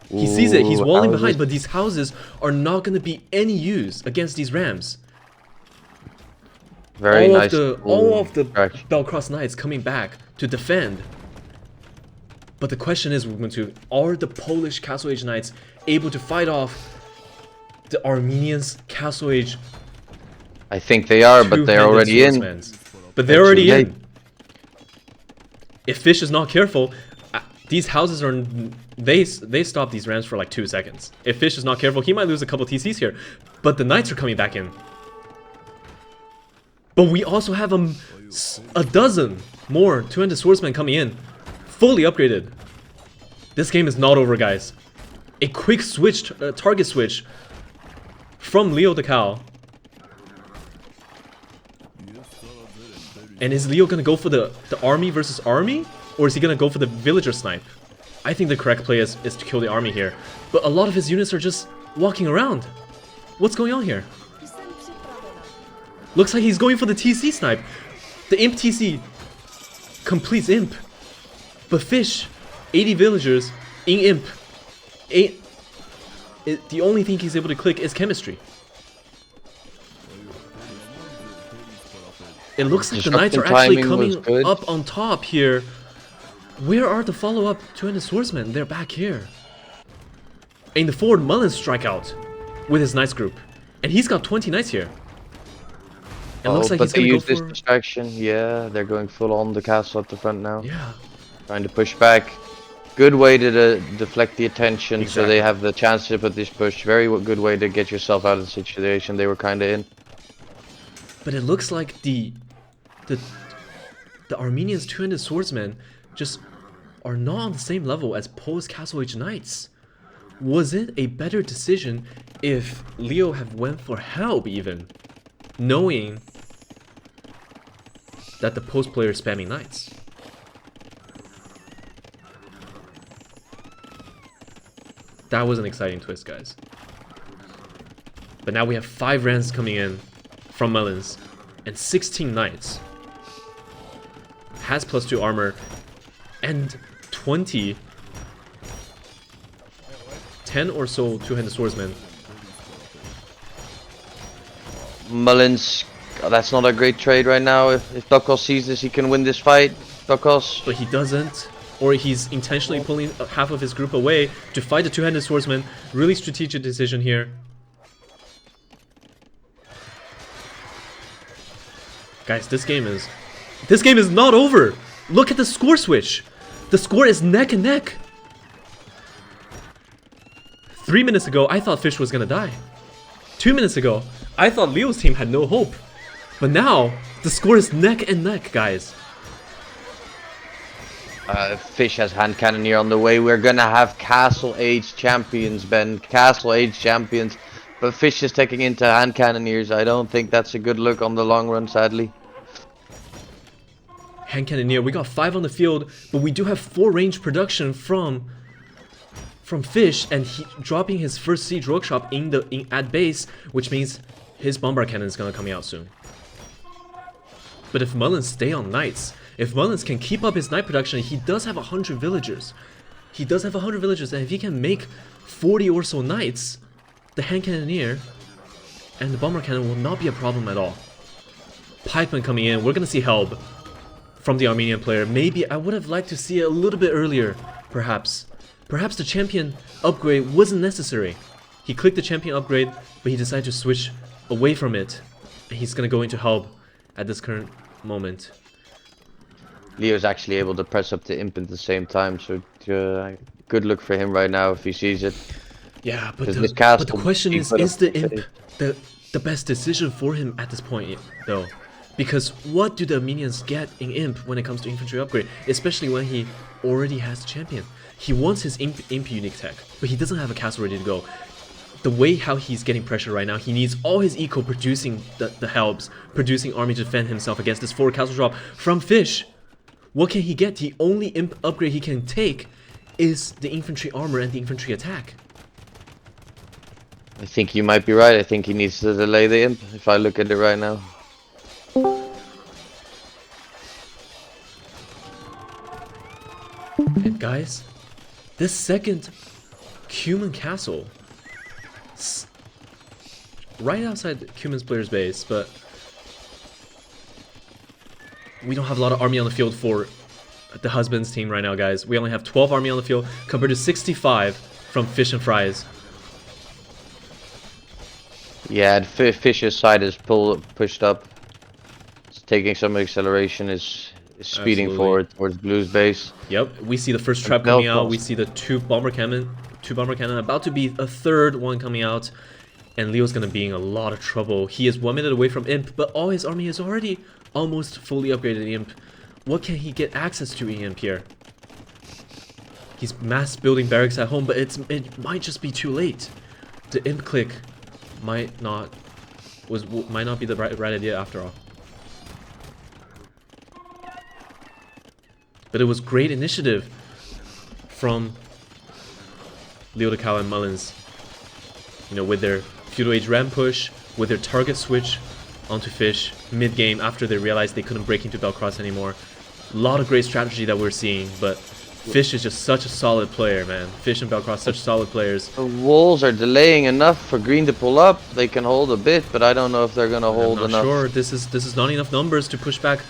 He sees it. He's walling houses. behind, but these houses are not going to be any use against these rams. Very nice. All of the Belkross Knights coming back to defend. But the question is, are the Polish Castle Age Knights able to fight off the Armenians Castle Age? I think they are, but they're already in. But they're already in. If Fish is not careful, these houses are... They stop these rams for like 2 seconds. If Fish is not careful, he might lose a couple TCs here. But the Knights are coming back in. But we also have a dozen more 200 swordsmen coming in. Fully upgraded. This game is not over, guys. A quick switch, target switch from Leothecow. And is Leo gonna go for the army versus army? Or is he gonna go for the villager snipe? I think the correct play is to kill the army here. But a lot of his units are just walking around. What's going on here? Looks like he's going for the TC snipe. The Imp TC completes Imp. But Fish, 80 villagers in Imp. The only thing he's able to click is chemistry. It looks like the knights are actually coming up on top here. Where are the follow-up two-handed swordsmen? They're back here. And the forward Mullins strike out with his knights group. And he's got 20 knights here. It looks like he's gonna go for this distraction. Yeah, they're going full on the castle at the front now. Yeah. Trying to push back. Good way to deflect the attention, Exactly. so they have the chance to put this push. Very good way to get yourself out of the situation they were kind of in. But it looks like the Armenians' two-handed swordsmen just are not on the same level as Poe's Castle Age Knights. Was it a better decision if Leo had went for help even, knowing that the post player is spamming knights? That was an exciting twist, guys. But now we have 5 Rands coming in from Mullins and 16 knights. Has +2 armor and 10 or so two-handed swordsmen. Mullins, that's not a great trade right now. If Belkross sees this, he can win this fight. Belkross. But he doesn't. Or he's intentionally pulling half of his group away to fight the two-handed swordsman. Really strategic decision here. Guys, this game is not over. Look at the score switch. The score is neck and neck. 3 minutes ago, I thought Fish was gonna die. 2 minutes ago, I thought Leo's team had no hope. But now, the score is neck and neck, guys. Fish has hand cannoneer on the way. We're gonna have Castle Age champions, Ben. Castle Age champions. But Fish is taking into hand cannoneers. I don't think that's a good look on the long run, sadly. Hand cannoneer, we got 5 on the field, but we do have 4 range production from Fish, and he dropping his first siege workshop at base, which means his bombard cannon is gonna come out soon. But if Mullins stay on knights, if Mullins can keep up his knight production, he does have 100 villagers. He does have 100 villagers, and if he can make 40 or so knights, the hand cannoneer and the bomber cannon will not be a problem at all. Pikeman coming in, we're gonna see help from the Armenian player. Maybe I would have liked to see it a little bit earlier, perhaps. Perhaps the champion upgrade wasn't necessary. He clicked the champion upgrade, but he decided to switch away from it. And he's gonna go into help at this current moment. Leo's actually able to press up the imp at the same time, so good look for him right now if he sees it. Yeah, but the the question is the imp the best decision for him at this point, though? Because what do the Armenians get in imp when it comes to infantry upgrade, especially when he already has the champion? He wants his imp unique tech, but he doesn't have a castle ready to go. The way how he's getting pressure right now, he needs all his eco producing the helps, producing army to defend himself against this 4 castle drop from Fish. What can he get? The only imp upgrade he can take is the infantry armor and the infantry attack. I think you might be right. I think he needs to delay the imp, if I look at it right now. And guys, this second Cuman castle, right outside Cuman's player's base, but we don't have a lot of army on the field for the Husbens team right now, guys. We only have 12 army on the field compared to 65 from Fish and Fries. Yeah, Fish's side is pushed up. It's taking some acceleration, is speeding forward towards Blue's base. Yep, we see the first trap coming out. We see the two bomber cannon, about to be a third one coming out. And Leo's gonna be in a lot of trouble. He is 1 minute away from Imp, but all his army is already almost fully upgraded Imp. What can he get access to in Imp here? He's mass building barracks at home, but it might just be too late. The Imp click might not be the right idea after all. But it was great initiative from Leothecow and Mullins. You know, with their Feudal Age Ram push, with their target switch onto Fish mid-game after they realized they couldn't break into Belkross anymore. A lot of great strategy that we're seeing, but Fish is just such a solid player, man. Fish and Belkross, such solid players. The walls are delaying enough for green to pull up. They can hold a bit, but I don't know if they're gonna hold enough. I'm not sure. This is not enough numbers to push back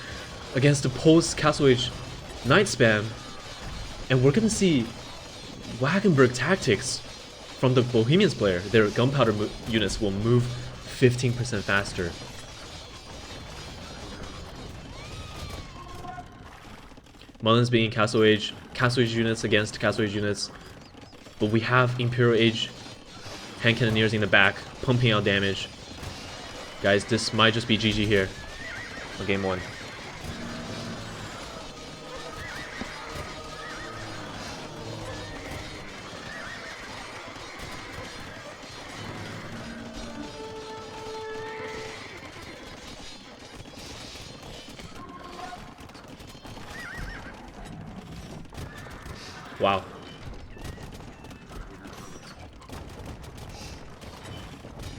against the post Castle Age Knight spam, and we're gonna see Wagenberg tactics from the Bohemians player. Their gunpowder units will move 15% faster. Mullins being Castle Age units against Castle Age units, but we have Imperial Age hand cannoneers in the back, pumping out damage. Guys, this might just be GG here for game 1. Wow.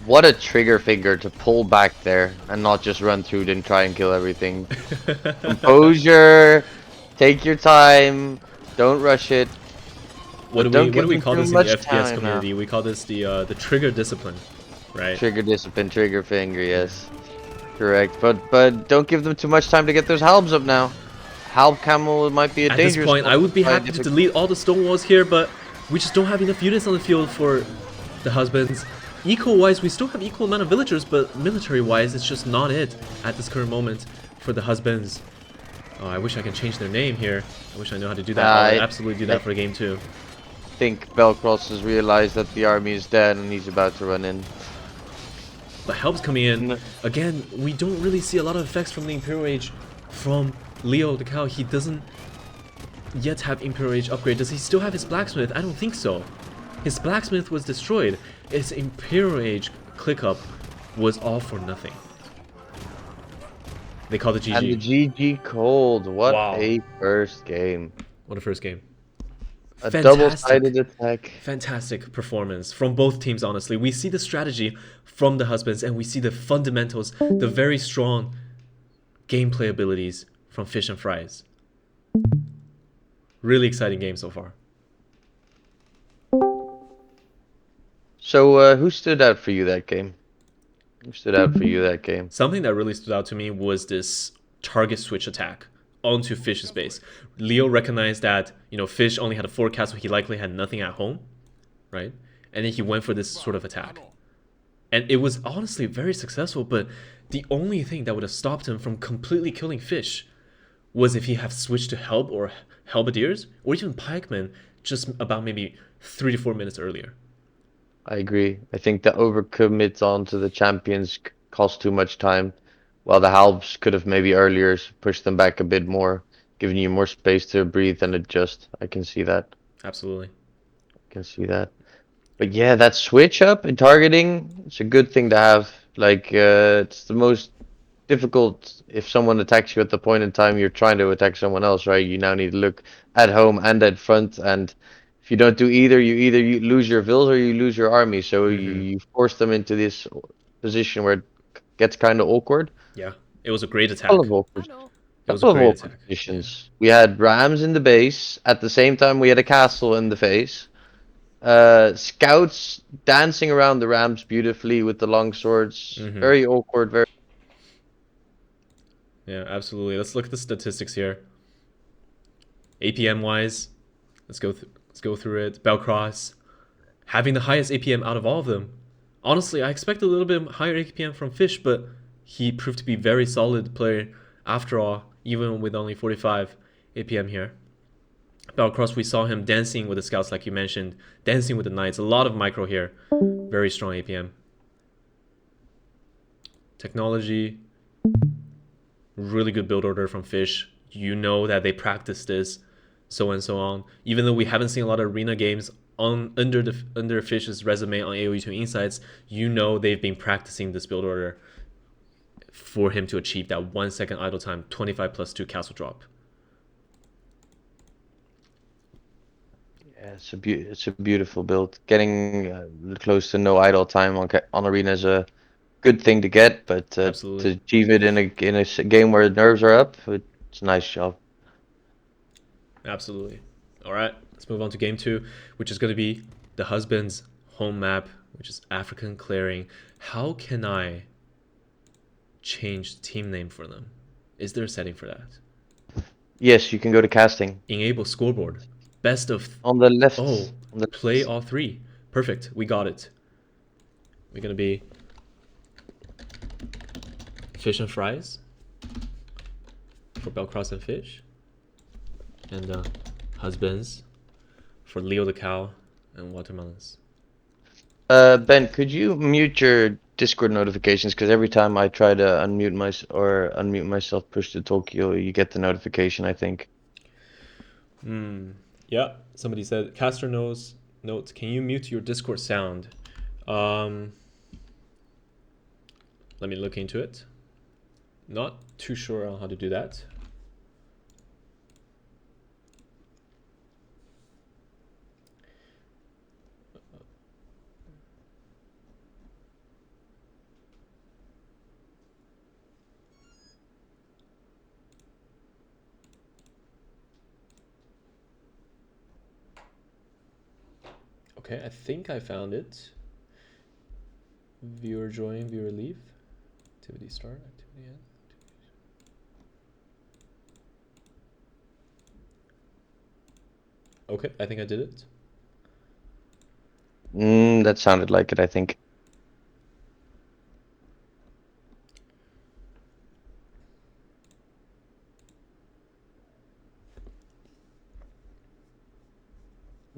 What a trigger finger to pull back there and not just run through it and try and kill everything. Composure, take your time, don't rush it. What do we call this in the FPS community? We call this the trigger discipline, right? Trigger discipline, trigger finger, yes. Correct. But don't give them too much time to get those halbs up now. Halb camel might be a dangerous. At this point, I would be happy to delete all the stone walls here, but we just don't have enough units on the field for the Husbands. Eco-wise, we still have equal amount of villagers, but military-wise, it's just not it at this current moment for the Husbands. Oh, I wish I could change their name here. I wish I knew how to do that. I'll absolutely do that for game 2. I think Belkross has realized that the army is dead and he's about to run in. The help's coming in. Again, we don't really see a lot of effects from the Imperial Age from Leothecow. He doesn't yet have Imperial Age upgrade. Does he still have his blacksmith? I don't think so. His blacksmith was destroyed. His Imperial Age click-up was all for nothing. They call it GG. And the GG cold. What a first game. What a first game. A double-sided attack. Fantastic performance from both teams, honestly. We see the strategy from the Husbands, and we see the fundamentals, the very strong gameplay abilities from Fish and Fries. Really exciting game so far. So, who stood out for you that game? Who stood out for you that game? Something that really stood out to me was this target switch attack onto Fish's base. Leo recognized that, you know, Fish only had a 4 castle, he likely had nothing at home, right? And then he went for this sort of attack. And it was honestly very successful, but the only thing that would have stopped him from completely killing Fish was if he had switched to Helb or Halberdiers, or even Pikemen, just about maybe 3 to 4 minutes earlier. I agree. I think the overcommit onto the champions cost too much time, while the halbs could have maybe earlier pushed them back a bit more, giving you more space to breathe and adjust. I can see that. Absolutely. I can see that. But yeah, that switch up in targeting, it's a good thing to have. Like, it's the most difficult if someone attacks you at the point in time you're trying to attack someone else, right? You now need to look at home and at front, and if you don't do either, you lose your vills or you lose your army. So you force them into this position where it gets kind of awkward. Yeah, it was a great attack. Couple of awkward positions. We had rams in the base. At the same time, we had a castle in the face. Scouts dancing around the rams beautifully with the long swords. Very awkward. Very. Yeah, absolutely. Let's look at the statistics here. APM wise, let's go through it. Belkross having the highest APM out of all of them. Honestly, I expect a little bit higher APM from Fish, but he proved to be very solid player after all, even with only 45 APM here. Belkross, we saw him dancing with the scouts like you mentioned, dancing with the knights. A lot of micro here. Very strong APM. Technology. Really good build order from Fish. You know that they practice this, so and so on. Even though we haven't seen a lot of arena games under Fish's resume on AoE2 Insights, you know they've been practicing this build order for him to achieve that 1 second idle time, 25+2 castle drop. Yeah, it's a beautiful build. Getting close to no idle time on arena is a good thing to get, but to Absolutely. achieve it in a game where nerves are up, it's a nice job. Absolutely. All right, let's move on to game two, which is going to be the Husband's home map, which is African Clearing. How can I change the team name for them? Is there a setting for that? Yes, you can go to casting Enable scoreboard. Best of. on the left. Oh, On the play all three. Perfect. We got it. We're going to be fish and fries for Belkross and fish. And Husbands for Leothecow and Watermullins. Ben, could you mute your Discord notifications? Because every time I try to unmute myself, push to talk, you get the notification, I think. Yeah, somebody said, Caster notes, can you mute your Discord sound? Let me look into it. Not too sure on how to do that. Okay, I think I found it. Viewer join, viewer leave. Activity start, activity end. Okay, I think I did it. That sounded like it, I think.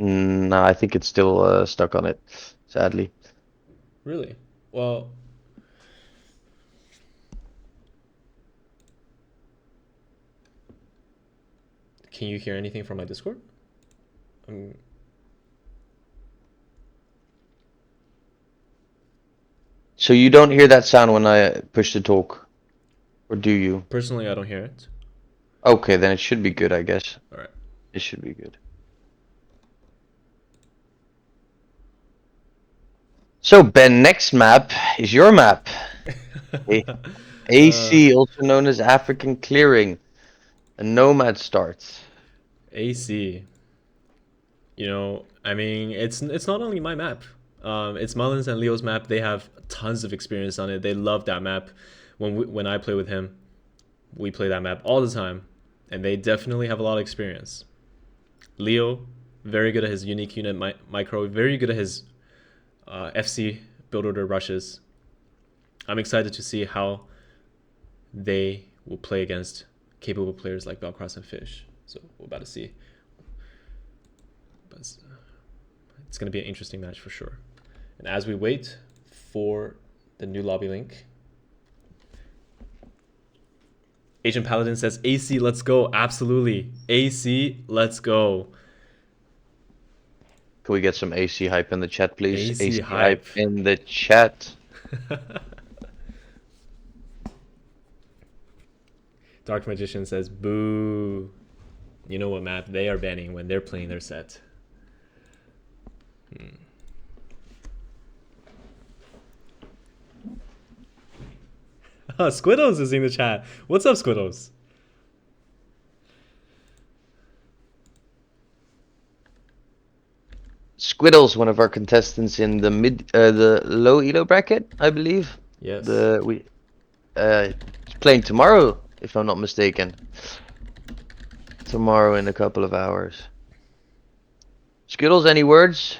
No, I think it's still stuck on it, sadly. Really? Well, can you hear anything from my Discord? So you don't hear that sound when I push to talk, or do you? Personally, I don't hear it. Okay, then it should be good, I guess. All right. It should be good. So Ben, next map is your map. AC, also known as African Clearing. A nomad starts. AC. You know, I mean, it's not only my map. It's Mullins and Leo's map. They have tons of experience on it. They love that map. When I play with him, we play that map all the time, and they definitely have a lot of experience. Leo, very good at his unique unit micro. Very good at his FC build order rushes. I'm excited to see how they will play against capable players like Belkross and Fish. So we're about to see. But it's going to be an interesting match for sure. And as we wait for the new lobby link, Agent Paladin says, AC, let's go. Absolutely. AC, let's go. Can we get some AC hype in the chat, please? AC hype in the chat. Dark Magician says, boo. You know what map they are banning when they're playing their set. Squiddles is in the chat. What's up, Squiddles? Squiddles, one of our contestants in the low elo bracket, I believe. Yes. He's playing tomorrow, if I'm not mistaken. Tomorrow in a couple of hours. Skittles, any words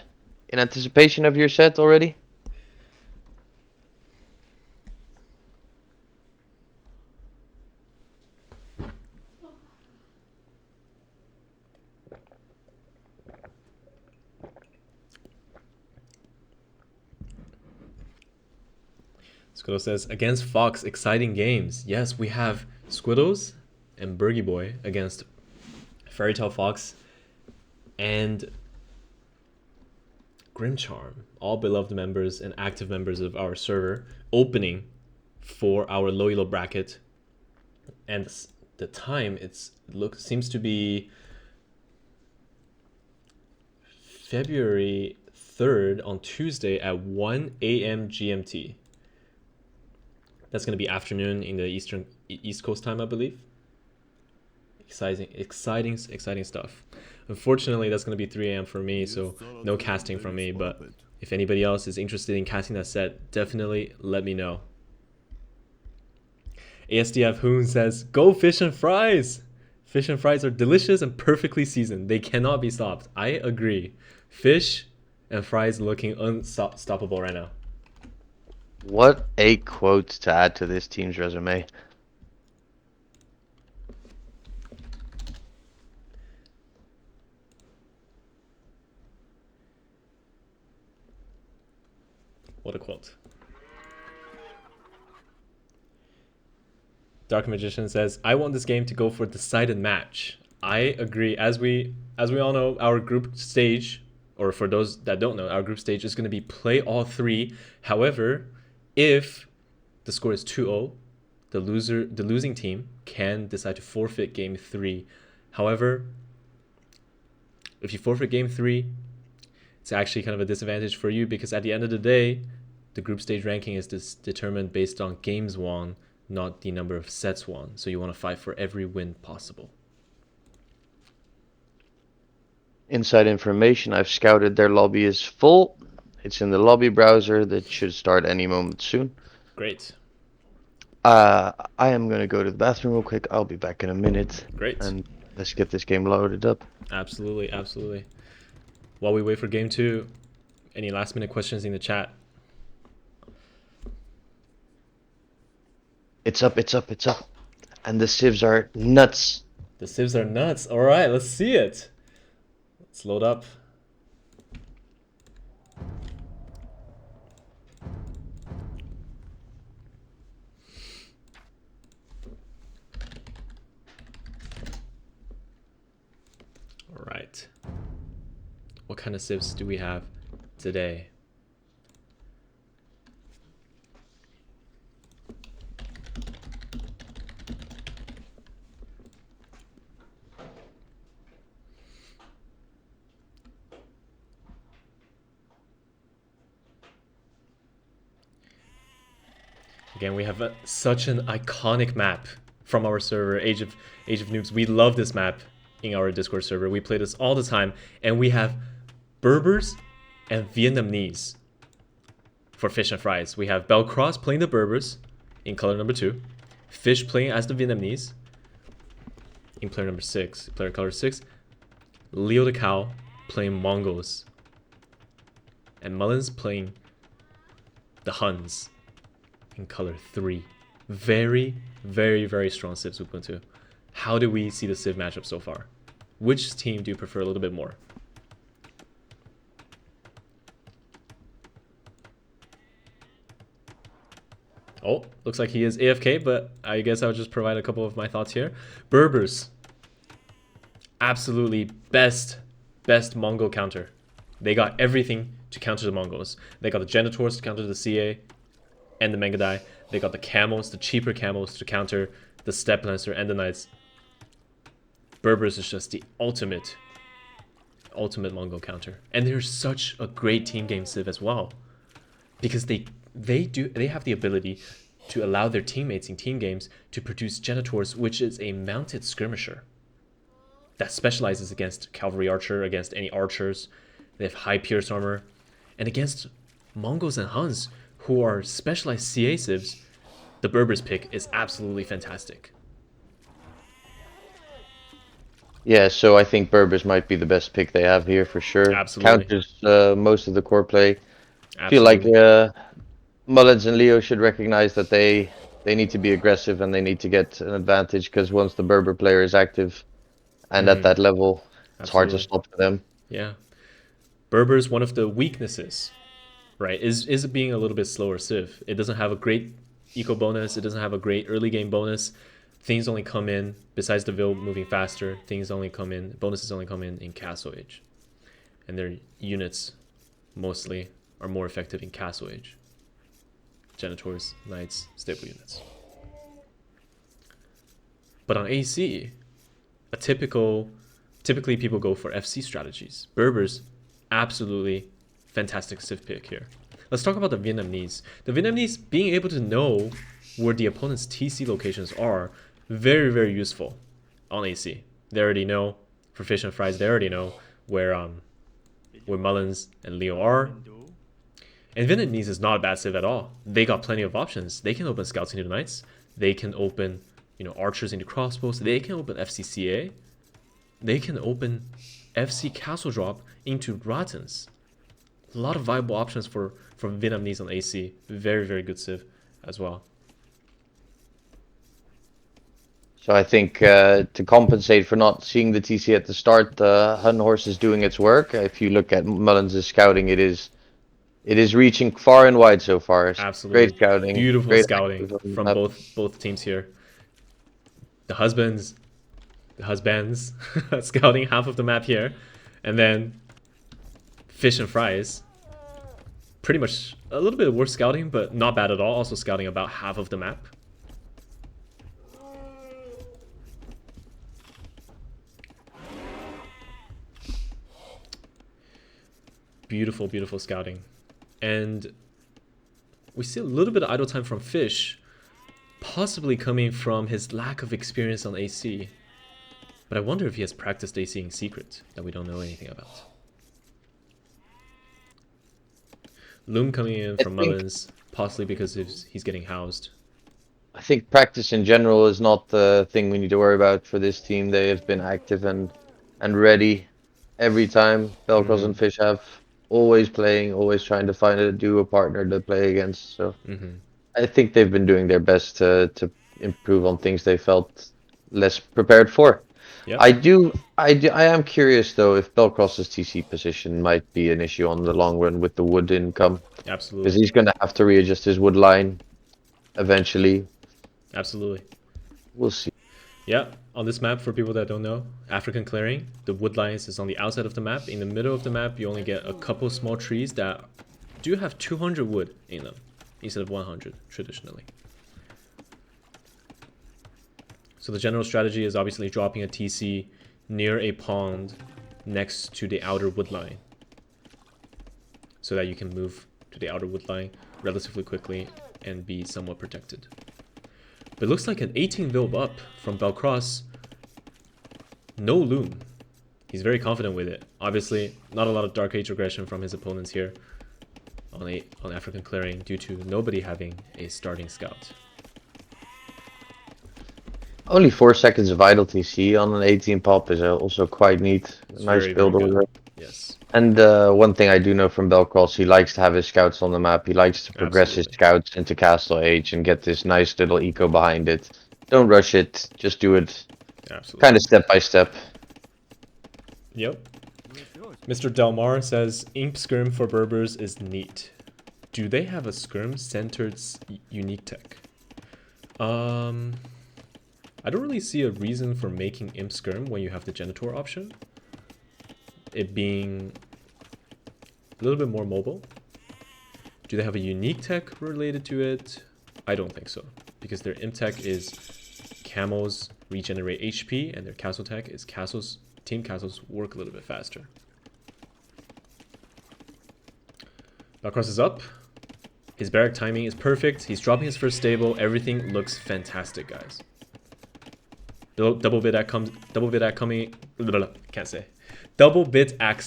in anticipation of your set already? Squiddles says, against Fox, exciting games. Yes, we have Squiddles and Bergie Boy against Fairytale Fox and Grimcharm, all beloved members and active members of our server, opening for our low elo bracket. And the time seems to be February 3rd on Tuesday at 1 a.m. GMT. That's going to be afternoon in the East Coast time, I believe. Exciting stuff. Unfortunately, that's going to be 3 a.m. for me, so no casting from me. But if anybody else is interested in casting that set, definitely let me know. ASDF Hoon says, "Go fish and fries." Fish and fries are delicious and perfectly seasoned. They cannot be stopped. I agree. Fish and fries looking unstoppable right now. What a quote to add to this team's resume. What a quote. Dark Magician says, "I want this game to go for a decided match." I agree. As we all know, our group stage, or for those that don't know, our group stage is going to be play all three. However, if the score is 2-0, the losing team can decide to forfeit game 3. However, if you forfeit game 3, it's actually kind of a disadvantage for you, because at the end of the day, the group stage ranking is determined based on games won, not the number of sets won. So you want to fight for every win possible. Inside information, I've scouted their lobby is full. It's in the lobby browser that should start any moment soon. Great. I am going to go to the bathroom real quick. I'll be back in a minute. Great. And let's get this game loaded up. Absolutely. While we wait for game 2, any last minute questions in the chat? It's up. And the civs are nuts. The civs are nuts. All right, let's see it. Let's load up. All right. What kind of civs do we have today? Again, we have such an iconic map from our server, Age of Noobs. We love this map in our Discord server. We play this all the time, and we have Berbers and Vietnamese for fish and fries. We have Belkross playing the Berbers in color number 2, Fish playing as the Vietnamese in player number 6, player color 6, Leothecow playing Mongols, and Mullins playing the Huns in color 3. Very strong civs, Ubuntu. How do we see the civ matchup so far? Which team do you prefer a little bit more? Oh, looks like he is AFK, but I guess I'll just provide a couple of my thoughts here. Berbers, absolutely best Mongol counter. They got everything to counter the Mongols. They got the Genitors to counter the CA and the Mengadai. They got the camels, the cheaper camels, to counter the Steppe Lancer and the Knights. Berbers is just the ultimate Mongol counter. And they're such a great team game civ as well, because they have the ability to allow their teammates in team games to produce Genitors, which is a mounted skirmisher that specializes against cavalry archer, against any archers. They have high pierce armor, and against Mongols and Huns, who are specialized CA civs, the Berbers pick is absolutely fantastic. Yeah, so I think Berbers might be the best pick they have here for sure. Absolutely. Counters most of the core play. Absolutely. Feel like Mullins and Leo should recognize that they need to be aggressive and they need to get an advantage, because once the Berber player is active and at that level, it's hard to stop for them. Yeah. Berbers, one of the weaknesses, right, is it being a little bit slower civ. It doesn't have a great eco bonus. It doesn't have a great early game bonus. Things only come in, besides the Vil moving faster, bonuses only come in Castle Age. And their units mostly are more effective in Castle Age. Genitors, Knights, staple units. But on AC, typically people go for FC strategies. Berbers Absolutely fantastic civ pick here. Let's talk about the Vietnamese. The Vietnamese being able to know where the opponent's TC locations are, very, very useful on AC. They already know, for Fish and Fries, they already know where Mullins and Leo are. And Vietnamese is not a bad civ at all. They got plenty of options. They can open scouts into knights. They can open, archers into crossbows. They can open FCCA. They can open FC castle drop into Rattens. A lot of viable options for Vietnamese on AC. Very, very good civ as well. So I think to compensate for not seeing the TC at the start, the Hun horse is doing its work. If you look at Mullins' scouting, it is reaching far and wide so far. Absolutely. Great scouting. Beautiful great scouting from both teams here. The Husbens scouting half of the map here. And then Fish and Fries. Pretty much a little bit worse scouting, but not bad at all. Also scouting about half of the map. Beautiful, beautiful scouting. And we see a little bit of idle time from Fish, possibly coming from his lack of experience on AC. But I wonder if he has practiced AC in secret that we don't know anything about. Loom coming in from Mullins, possibly because he's getting housed. I think practice in general is not the thing we need to worry about for this team. They have been active and ready every time. Belkross and Fish have always playing, always trying to find a duo partner to play against. So I think they've been doing their best to improve on things they felt less prepared for. Yep. I am curious though if Belkross's TC position might be an issue on the long run with the wood income. Absolutely. Because he's going to have to readjust his wood line eventually. Absolutely. We'll see. Yeah, on this map, for people that don't know, African clearing, the wood lines is on the outside of the map. In the middle of the map, you only get a couple small trees that do have 200 wood in them instead of 100 traditionally. So the general strategy is obviously dropping a TC near a pond next to the outer wood line so that you can move to the outer wood line relatively quickly and be somewhat protected. But it looks like an 18 build up from Belkross. No loom. He's very confident with it. Obviously, not a lot of Dark Age regression from his opponents here on African clearing due to nobody having a starting scout. Only 4 seconds of idle TC on an 18 pop is also quite neat. Nice build order. Yes. And one thing I do know from Belkross, he likes to have his scouts on the map. He likes to progress his scouts into Castle Age and get this nice little eco behind it. Don't rush it. Just do it kind of step by step. Yep. Mr. Delmar says, Imp Skirm for Berbers is neat. Do they have a Skirm-centered unique tech? I don't really see a reason for making Imp Skirm when you have the Genitor option. It being a little bit more mobile. Do they have a unique tech related to it? I don't think so, because their Imp tech is Camels regenerate HP, and their Castle tech is Team Castles work a little bit faster. Belkross is up. His barrack timing is perfect. He's dropping his first stable. Everything looks fantastic, guys. Double bit axe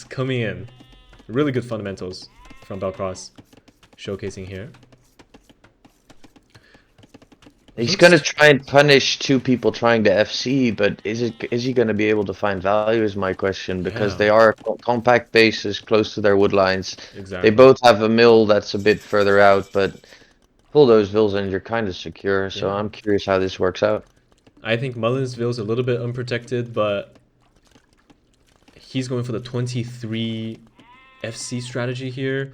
coming in. Really good fundamentals from Belkross showcasing here. He's going to try and punish 2 people trying to FC, but is he going to be able to find value is my question, because they are compact bases close to their wood lines. Exactly. They both have a mill that's a bit further out, but pull those vills and you're kind of secure, so I'm curious how this works out. I think Mullinsville's a little bit unprotected, but he's going for the 23 FC strategy here.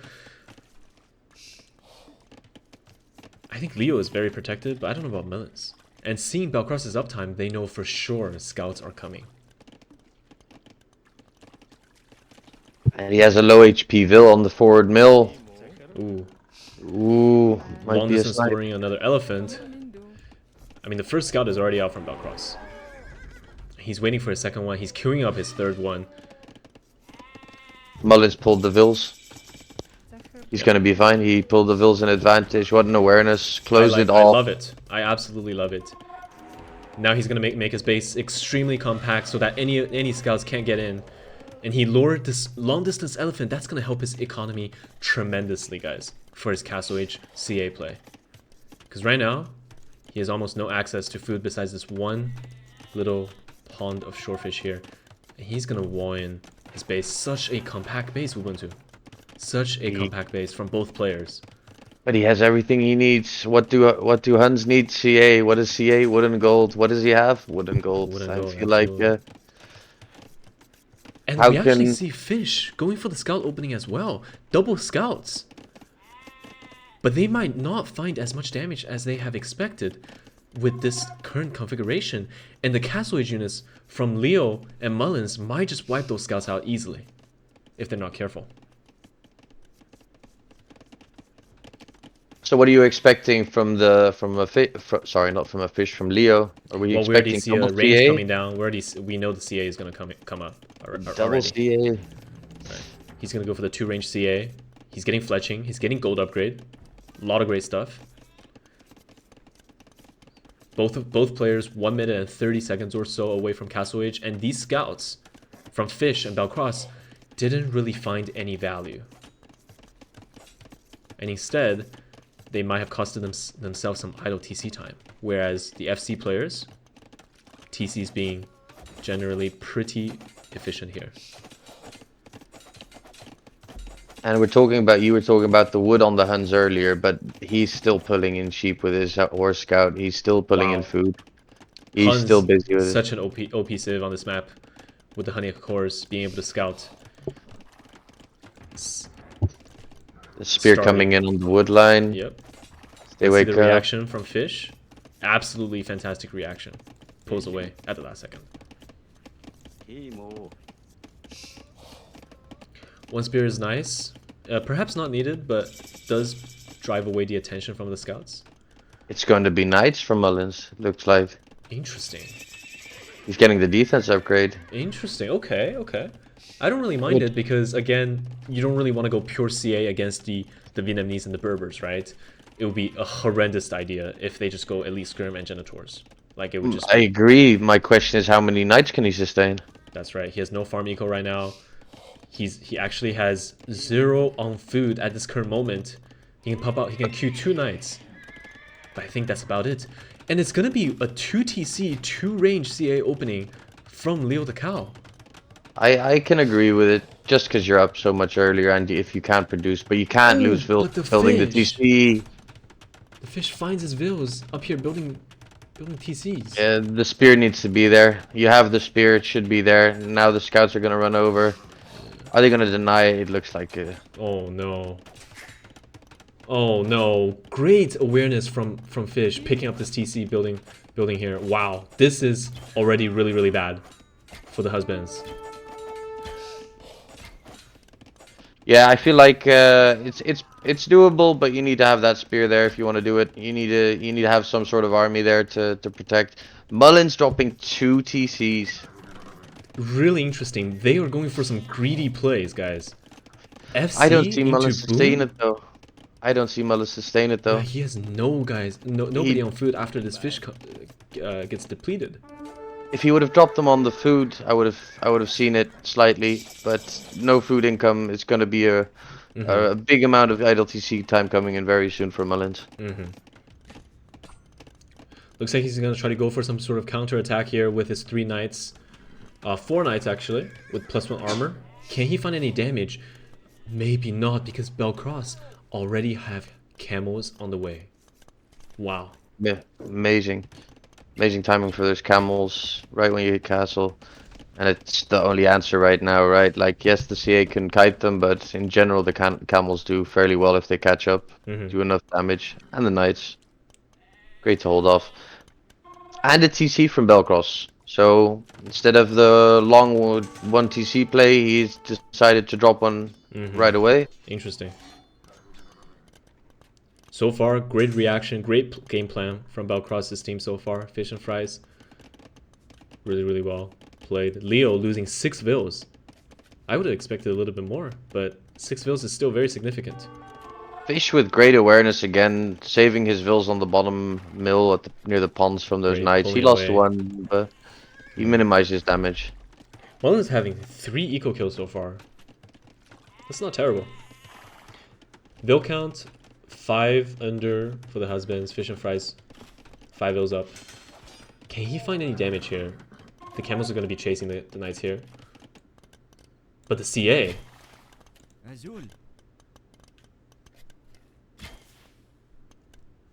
I think Leo is very protected, but I don't know about Mullins. And seeing Belkross's uptime, they know for sure scouts are coming. And he has a low HP Vil on the forward mill. Ooh. Might Long be a distance snipe. scoring another elephant. I mean, the first scout is already out from Belkross. He's waiting for his second one. He's queuing up his third one. Mullins pulled the Vils. He's gonna be fine. He pulled the Vils in advantage. What an awareness. Close it I off. love it. I absolutely love it. Now he's gonna make his base extremely compact so that any scouts can't get in. And he lured this long distance elephant. That's gonna help his economy tremendously, guys, for his Castle Age CA play. Because right now, he has almost no access to food besides this one little pond of shorefish here. And he's gonna wall in his base. Such a compact base, Ubuntu. Such a compact base from both players. But he has everything he needs. What do Huns need? CA. What is CA? Wood and gold. What does he have? Wood and gold. Wood and I gold, feel like and how we actually can- see Fish going for the scout opening as well. Double scouts. But they might not find as much damage as they have expected with this current configuration. And the Castle Age units from Leo and Mullins might just wipe those scouts out easily if they're not careful. So what are you expecting from sorry, not from a fish, from Leo? Are we Well, we already expecting see a double range CA? coming down. We know the CA is going to come up Double already. CA. Right. He's going to go for the 2-range CA. He's getting fletching. He's getting gold upgrade. A lot of great stuff. Both players 1 minute and 30 seconds or so away from Castle Age, and these scouts from Fish and Belkross didn't really find any value. And instead, they might have costed themselves some idle TC time. Whereas the FC players, TC's being generally pretty efficient here. And you were talking about the wood on the Huns earlier, but he's still pulling in sheep with his horse scout. He's still pulling in food. He's Huns, still busy with it. such an OP civ on this map, with the honey cores being able to scout. The spear coming in on the wood line. Yep. They Let's wake see the up. reaction from Fish. Absolutely fantastic reaction. Pulls away at the last second. One spear is nice. Perhaps not needed, but does drive away the attention from the scouts. It's going to be knights from Mullins, looks like. Interesting. He's getting the defense upgrade. Interesting. Okay, okay. I don't really mind it because, again, you don't really want to go pure CA against the Vietnamese and the Berbers, right? It would be a horrendous idea if they just go Elite Skirm and Genitors. Like, it would just... I agree. My question is, how many knights can he sustain? That's right. He has no farm eco right now. He actually has 0 on food at this current moment. He can pop out. He can queue 2 knights. But I think that's about it. And it's gonna be a 2 TC, 2 range CA opening from Leothecow. I can agree with it, just because you're up so much earlier, and if you can't produce, but you can't lose but the building the fish. TC. The Fish finds his vills up here building TCs. Yeah, the spear needs to be there. You have the spear, it should be there. Now the scouts are gonna run over. Are they gonna deny it? It looks like it. Oh no. Oh no. Great awareness from Fish picking up this TC building here. Wow. This is already really, really bad for the Husbands. Yeah, I feel like it's doable, but you need to have that spear there if you want to do it. You need to have some sort of army there to protect. Mullins dropping 2 TCs. Really interesting. They are going for some greedy plays, guys. FC I don't see into Mullins sustain boom? it though. I don't see Mullins sustain it though. Yeah, he has nobody on food after this fish gets depleted. If he would have dropped them on the food, I would have seen it slightly, but no food income. It's going to be a big amount of idle TC time coming in very soon for Mullins. Looks like he's going to try to go for some sort of counter attack here with his 3 knights, 4 knights actually, with +1 armor. Can he find any damage? Maybe not, because Belkross already have camels on the way. Wow. Yeah, amazing timing for those camels right when you hit castle, and it's the only answer right now, right? Like, yes, the CA can kite them, but in general the camels do fairly well if they catch up, do enough damage, and the knights, great to hold off, and a TC from Belkross. So instead of the long 1 TC play, he's decided to drop one right away. Interesting. So far, great reaction, great game plan from Belkross' team so far. Fish and Fries, really, really well played. Leo losing 6 vills I would have expected a little bit more, but 6 vills is still very significant. Fish with great awareness again, saving his vills on the bottom mill at near the ponds from those Great, knights. He pulling lost away. one, but he minimized his damage. Mullins having 3 eco kills so far. That's not terrible. Vill count 5 under for the Husbands. Fish and Fries 5 vills up. Can he find any damage here? The camels are going to be chasing the knights here. But the CA. Azul.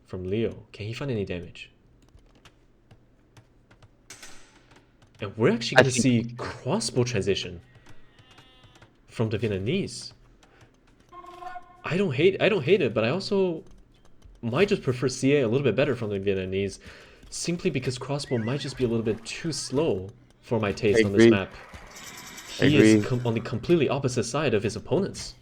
From Leo. Can he find any damage? And we're actually going to see crossbow transition from the Vietnamese. I don't hate it, but I also might just prefer CA a little bit better from the Vietnamese, simply because crossbow might just be a little bit too slow for my taste on this map. He is on the completely opposite side of his opponents.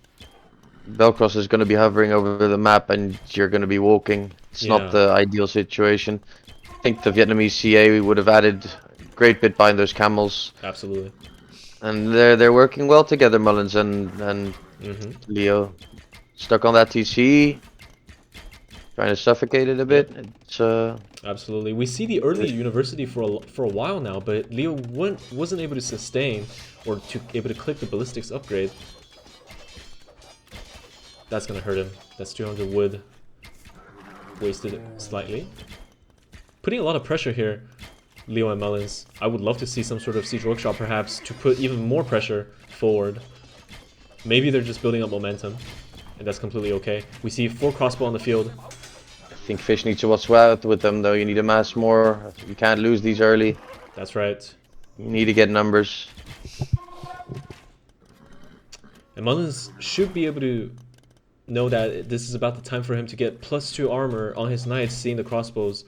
Belkross is going to be hovering over the map and you're going to be walking. It's not the ideal situation. I think the Vietnamese CA would have added a great bit behind those camels. Absolutely. And they're working well together, Mullins and Leo. Stuck on that TC. Trying to suffocate it a bit. It's Absolutely. We see the early university for a while now, but Leo wasn't able to sustain or able to click the ballistics upgrade. That's gonna hurt him. That's 200 wood wasted slightly. Putting a lot of pressure here, Leo and Mullins. I would love to see some sort of siege workshop perhaps to put even more pressure forward. Maybe they're just building up momentum, and that's completely okay. We see 4 crossbow on the field. I think Fish needs to watch out with them though. You need to mass more. You can't lose these early. That's right. You need to get numbers. And Mullins should be able to know that this is about the time for him to get +2 armor on his knights, seeing the crossbows.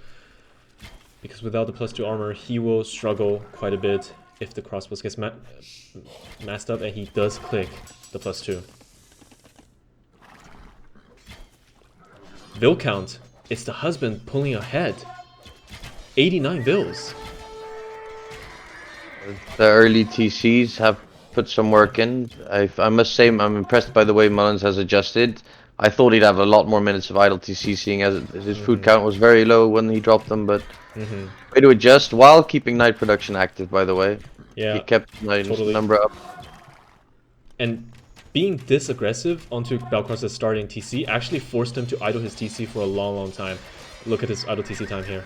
Because without the +2 armor, he will struggle quite a bit if the crossbows gets masked up, and he does click the +2. Vill count. It's the husband pulling ahead. 89 vills. The early TCs have put some work in. I must say I'm impressed by the way Mullins has adjusted. I thought he'd have a lot more minutes of idle TC, seeing as his food count was very low when he dropped them, but way to adjust while keeping night production active, by the way. Yeah, he kept night number up. And being this aggressive onto Belkross' starting TC actually forced him to idle his TC for a long time. Look at his idle TC time here.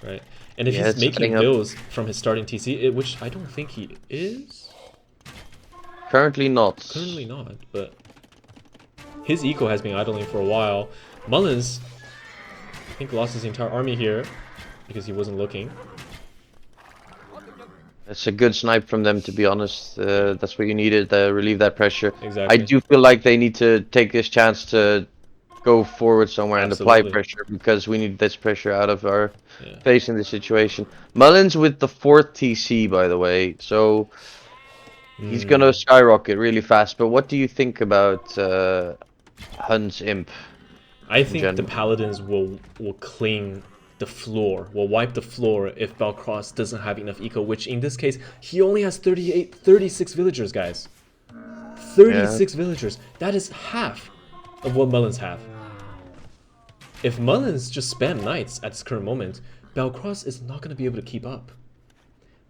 Right? And if he's making bills from his starting TC, which I don't think he is. Currently not. Currently not, but his eco has been idling for a while. Mullins, I think, lost his entire army here because he wasn't looking. It's a good snipe from them, to be honest. That's what you needed to relieve that pressure. Exactly. I do feel like they need to take this chance to go forward somewhere and apply pressure, because we need this pressure out of our face in this situation. Mullins with the 4th TC, by the way, so he's gonna skyrocket really fast. But what do you think about Hun's Imp? I think the Paladins will clean the floor, will wipe the floor if Belkross doesn't have enough eco, which in this case, he only has 36 villagers, guys. 36 villagers. That is half of what Mullins have. If Mullins just spam knights at this current moment, Belkross is not going to be able to keep up.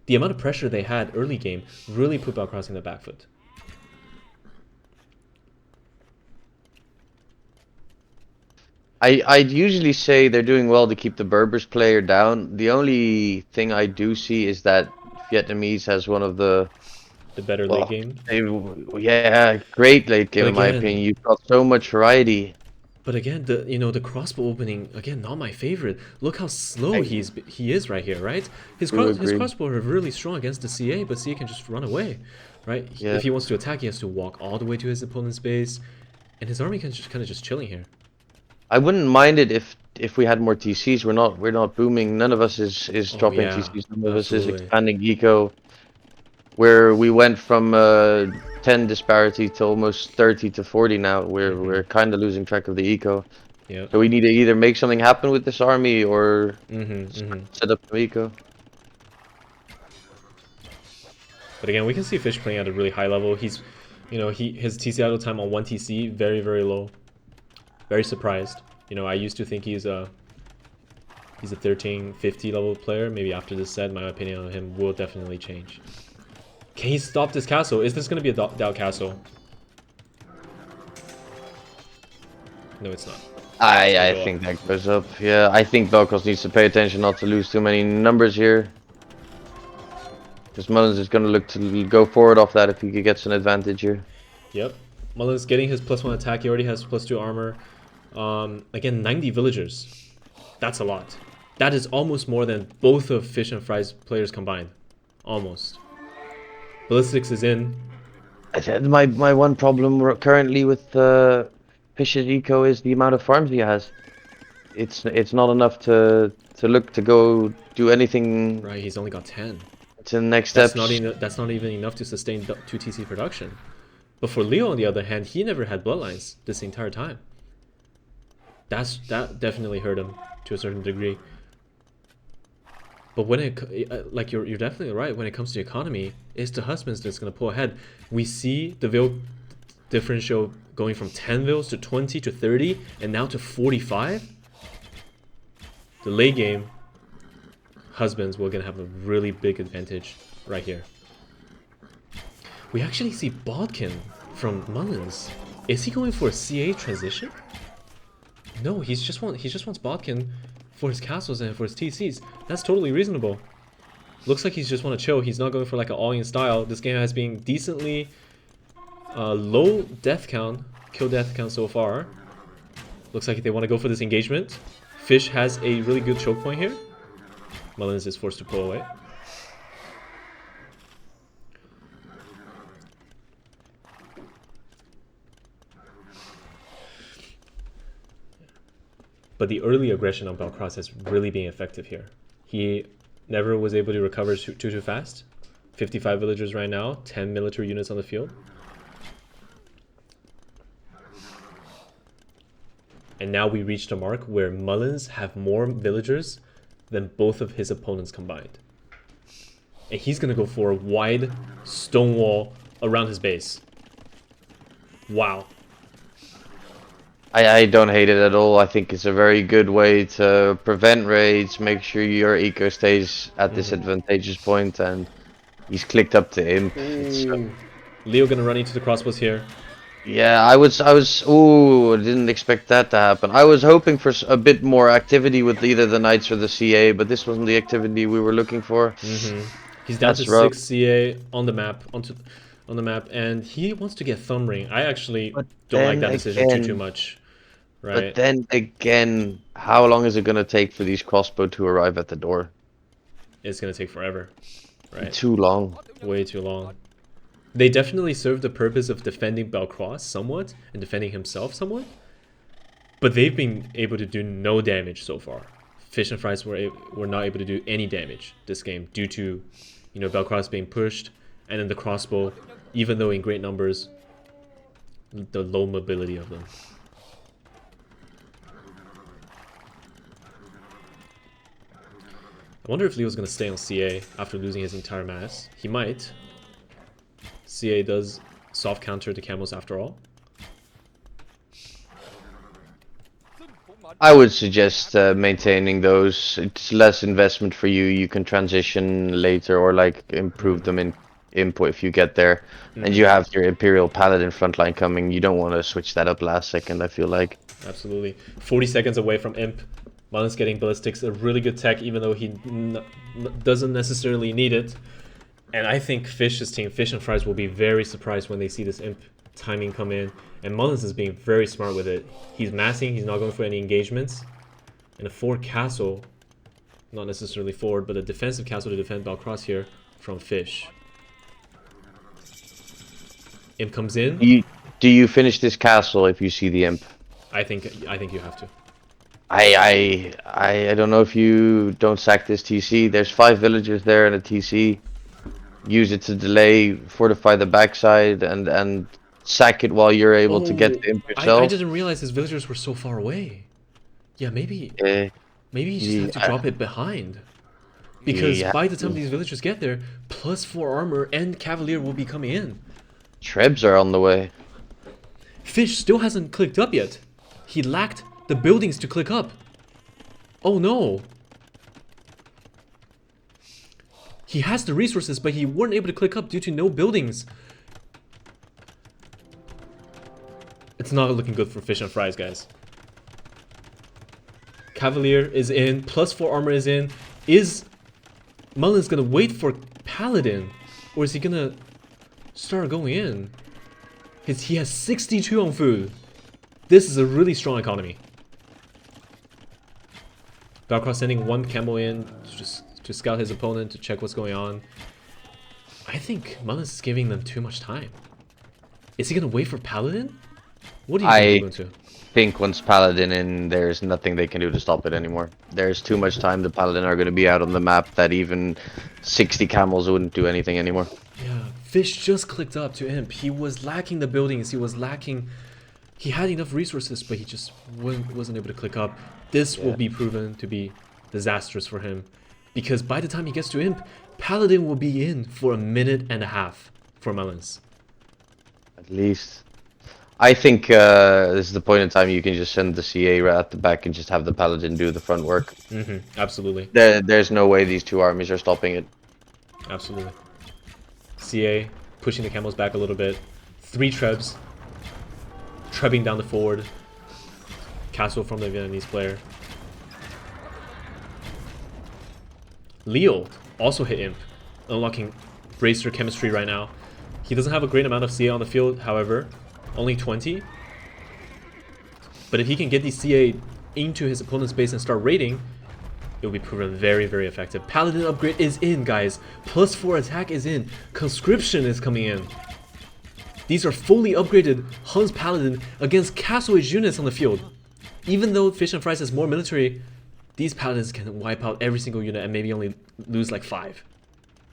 The amount of pressure they had early game really put Belkross in the back foot. I'd usually say they're doing well to keep the Berbers player down. The only thing I do see is that Vietnamese has one of the better late game. Yeah, great late game in my opinion. You've got so much variety. But again, the crossbow opening, again, not my favorite. Look how slow he is right here, right? His crossbow are really strong against the CA, but CA can just run away, right? Yeah. If he wants to attack, he has to walk all the way to his opponent's base, and his army can just kind of just chilling here. I wouldn't mind it if we had more TCs. We're not booming. None of us is dropping TCs. None of us is expanding eco. Where we went from 10 disparity to almost 30 to 40 now. We're kind of losing track of the eco. Yeah. So we need to either make something happen with this army or set up some eco. But again, we can see Fish playing at a really high level. He's, his TC idle time on 1 TC, very, very low. Very surprised. I used to think he's a 1350 level player. Maybe after this set, my opinion on him will definitely change. Can he stop this castle? Is this going to be a doubt castle? No, it's not. I think that goes up. Yeah, I think Belkross needs to pay attention not to lose too many numbers here. Because Mullins is going to look to go forward off that if he gets an advantage here. Yep. Mullins getting his +1 attack. He already has +2 armor. Again, 90 villagers. That's a lot. That is almost more than both of Fish and Fry's players combined. Almost. Ballistics is in. My one problem currently with Fish's eco is the amount of farms he has. It's not enough to look to go do anything. Right, he's only got 10. To the next step. That's not even enough to sustain 2 TC production. But for Leo, on the other hand, he never had bloodlines this entire time. That definitely hurt him to a certain degree. But when like you're definitely right, when it comes to economy, it's the Husbens that's gonna pull ahead. We see the Vil differential going from 10 Vils to 20 to 30 and now to 45. The late game, Husbens will gonna have a really big advantage right here. We actually see Bodkin from Mullins. Is he going for a CA transition? No, he just wants Bodkin for his castles and for his TCs. That's totally reasonable. Looks like he's just want to chill. He's not going for like an all-in style. This game has been decently low death count, kill death count so far. Looks like they want to go for this engagement. Fish has a really good choke point here. Mullins is forced to pull away. But the early aggression on Belkross has really been effective here. He never was able to recover too fast. 55 villagers right now, 10 military units on the field. And now we reached a mark where Mullins have more villagers than both of his opponents combined. And he's gonna go for a wide stone wall around his base. Wow. I don't hate it at all. I think it's a very good way to prevent raids, make sure your eco stays at this advantageous point, and he's clicked up to imp. Leo gonna run into the crossbows here. Yeah, I didn't expect that to happen. I was hoping for a bit more activity with either the Knights or the CA, but this wasn't the activity we were looking for. He's down to 6 CA on the map, on the map, and he wants to get Thumb Ring. I actually don't like that decision too much. Right. But then again, how long is it going to take for these crossbow to arrive at the door? It's going to take forever. Right. Too long. Way too long. They definitely serve the purpose of defending Belkross somewhat and defending himself somewhat. But they've been able to do no damage so far. Fish and Fries were not able to do any damage this game due to, Belkross being pushed, and then the crossbow, even though in great numbers, the low mobility of them. I wonder if Leo's going to stay on CA after losing his entire mass. He might. CA does soft counter the camos after all. I would suggest maintaining those. It's less investment for you. You can transition later or like improve them in input if you get there. And you have your Imperial Paladin frontline coming. You don't want to switch that up last second, I feel like. Absolutely. 40 seconds away from Imp. Mullins getting Ballistics, a really good tech, even though he doesn't necessarily need it. And I think Fish's team, Fish and Fries, will be very surprised when they see this Imp timing come in. And Mullins is being very smart with it. He's massing, he's not going for any engagements. And a forward castle, not necessarily forward, but a defensive castle to defend Belkross here from Fish. Imp comes in. Do you finish this castle if you see the Imp? I think you have to. I don't know if you don't sack this TC. There's 5 villagers there in a TC. Use it to delay, fortify the backside, and sack it while you're able to get the Imp yourself. I didn't realize his villagers were so far away. Yeah, maybe he just had to drop it behind. Because Yeah. by the time these villagers get there, +4 armor and Cavalier will be coming in. Trebs are on the way. Fish still hasn't clicked up yet. He lacked the buildings to click up. Oh no. He has the resources, but he weren't able to click up due to no buildings. It's not looking good for Fish and Fries, guys. Cavalier is in, +4 armor is in. Is Mullins gonna wait for Paladin? Or is he gonna start going in? He has 62 on food. This is a really strong economy. Belkross sending one camel in to scout his opponent, to check what's going on. I think Mullins is giving them too much time. Is he gonna wait for Paladin? What do you think, Ubuntu? I think once Paladin in, there's nothing they can do to stop it anymore. There's too much time. The Paladin are going to be out on the map that even 60 camels wouldn't do anything anymore. Yeah, Fish just clicked up to Imp. He was lacking the buildings. He had enough resources, but he just wasn't able to click up. This will be proven to be disastrous for him. Because by the time he gets to Imp, Paladin will be in for a minute and a half for Mullins. At least. I think this is the point in time you can just send the CA right at the back and just have the Paladin do the front work. Absolutely. There's no way these two armies are stopping it. Absolutely. CA pushing the camels back a little bit. 3 trebs. Trebbing down the forward. Castle from the Vietnamese player. Leo also hit Imp, unlocking Bracer chemistry right now. He doesn't have a great amount of CA on the field, however. Only 20. But if he can get the CA into his opponent's base and start raiding, it will be proven very, very effective. Paladin upgrade is in, guys. +4 attack is in. Conscription is coming in. These are fully upgraded Hun's Paladin against Castle Age units on the field. Even though Fish and Fries has more military, these Paladins can wipe out every single unit and maybe only lose like 5.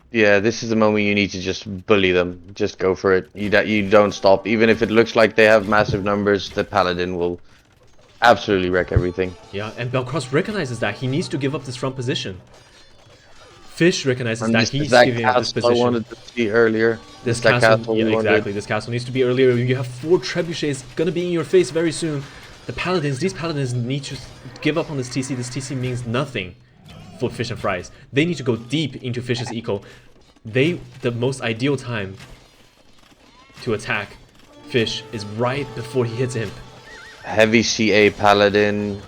Yeah, this is the moment you need to just bully them. Just go for it. You don't stop. Even if it looks like they have massive numbers, the Paladin will absolutely wreck everything. Yeah, and Belkross recognizes that. He needs to give up this front position. Fish recognizes And that this he's is that giving up this castle I position. wanted to see earlier. This that castle, yeah, we wanted. exactly. This castle needs to be earlier. You have 4 trebuchets gonna be in your face very soon. These paladins need to give up on this TC. This TC means nothing for Fish and Fries. They need to go deep into Fish's eco. The most ideal time to attack Fish is right before he hits Imp. Heavy CA Paladin.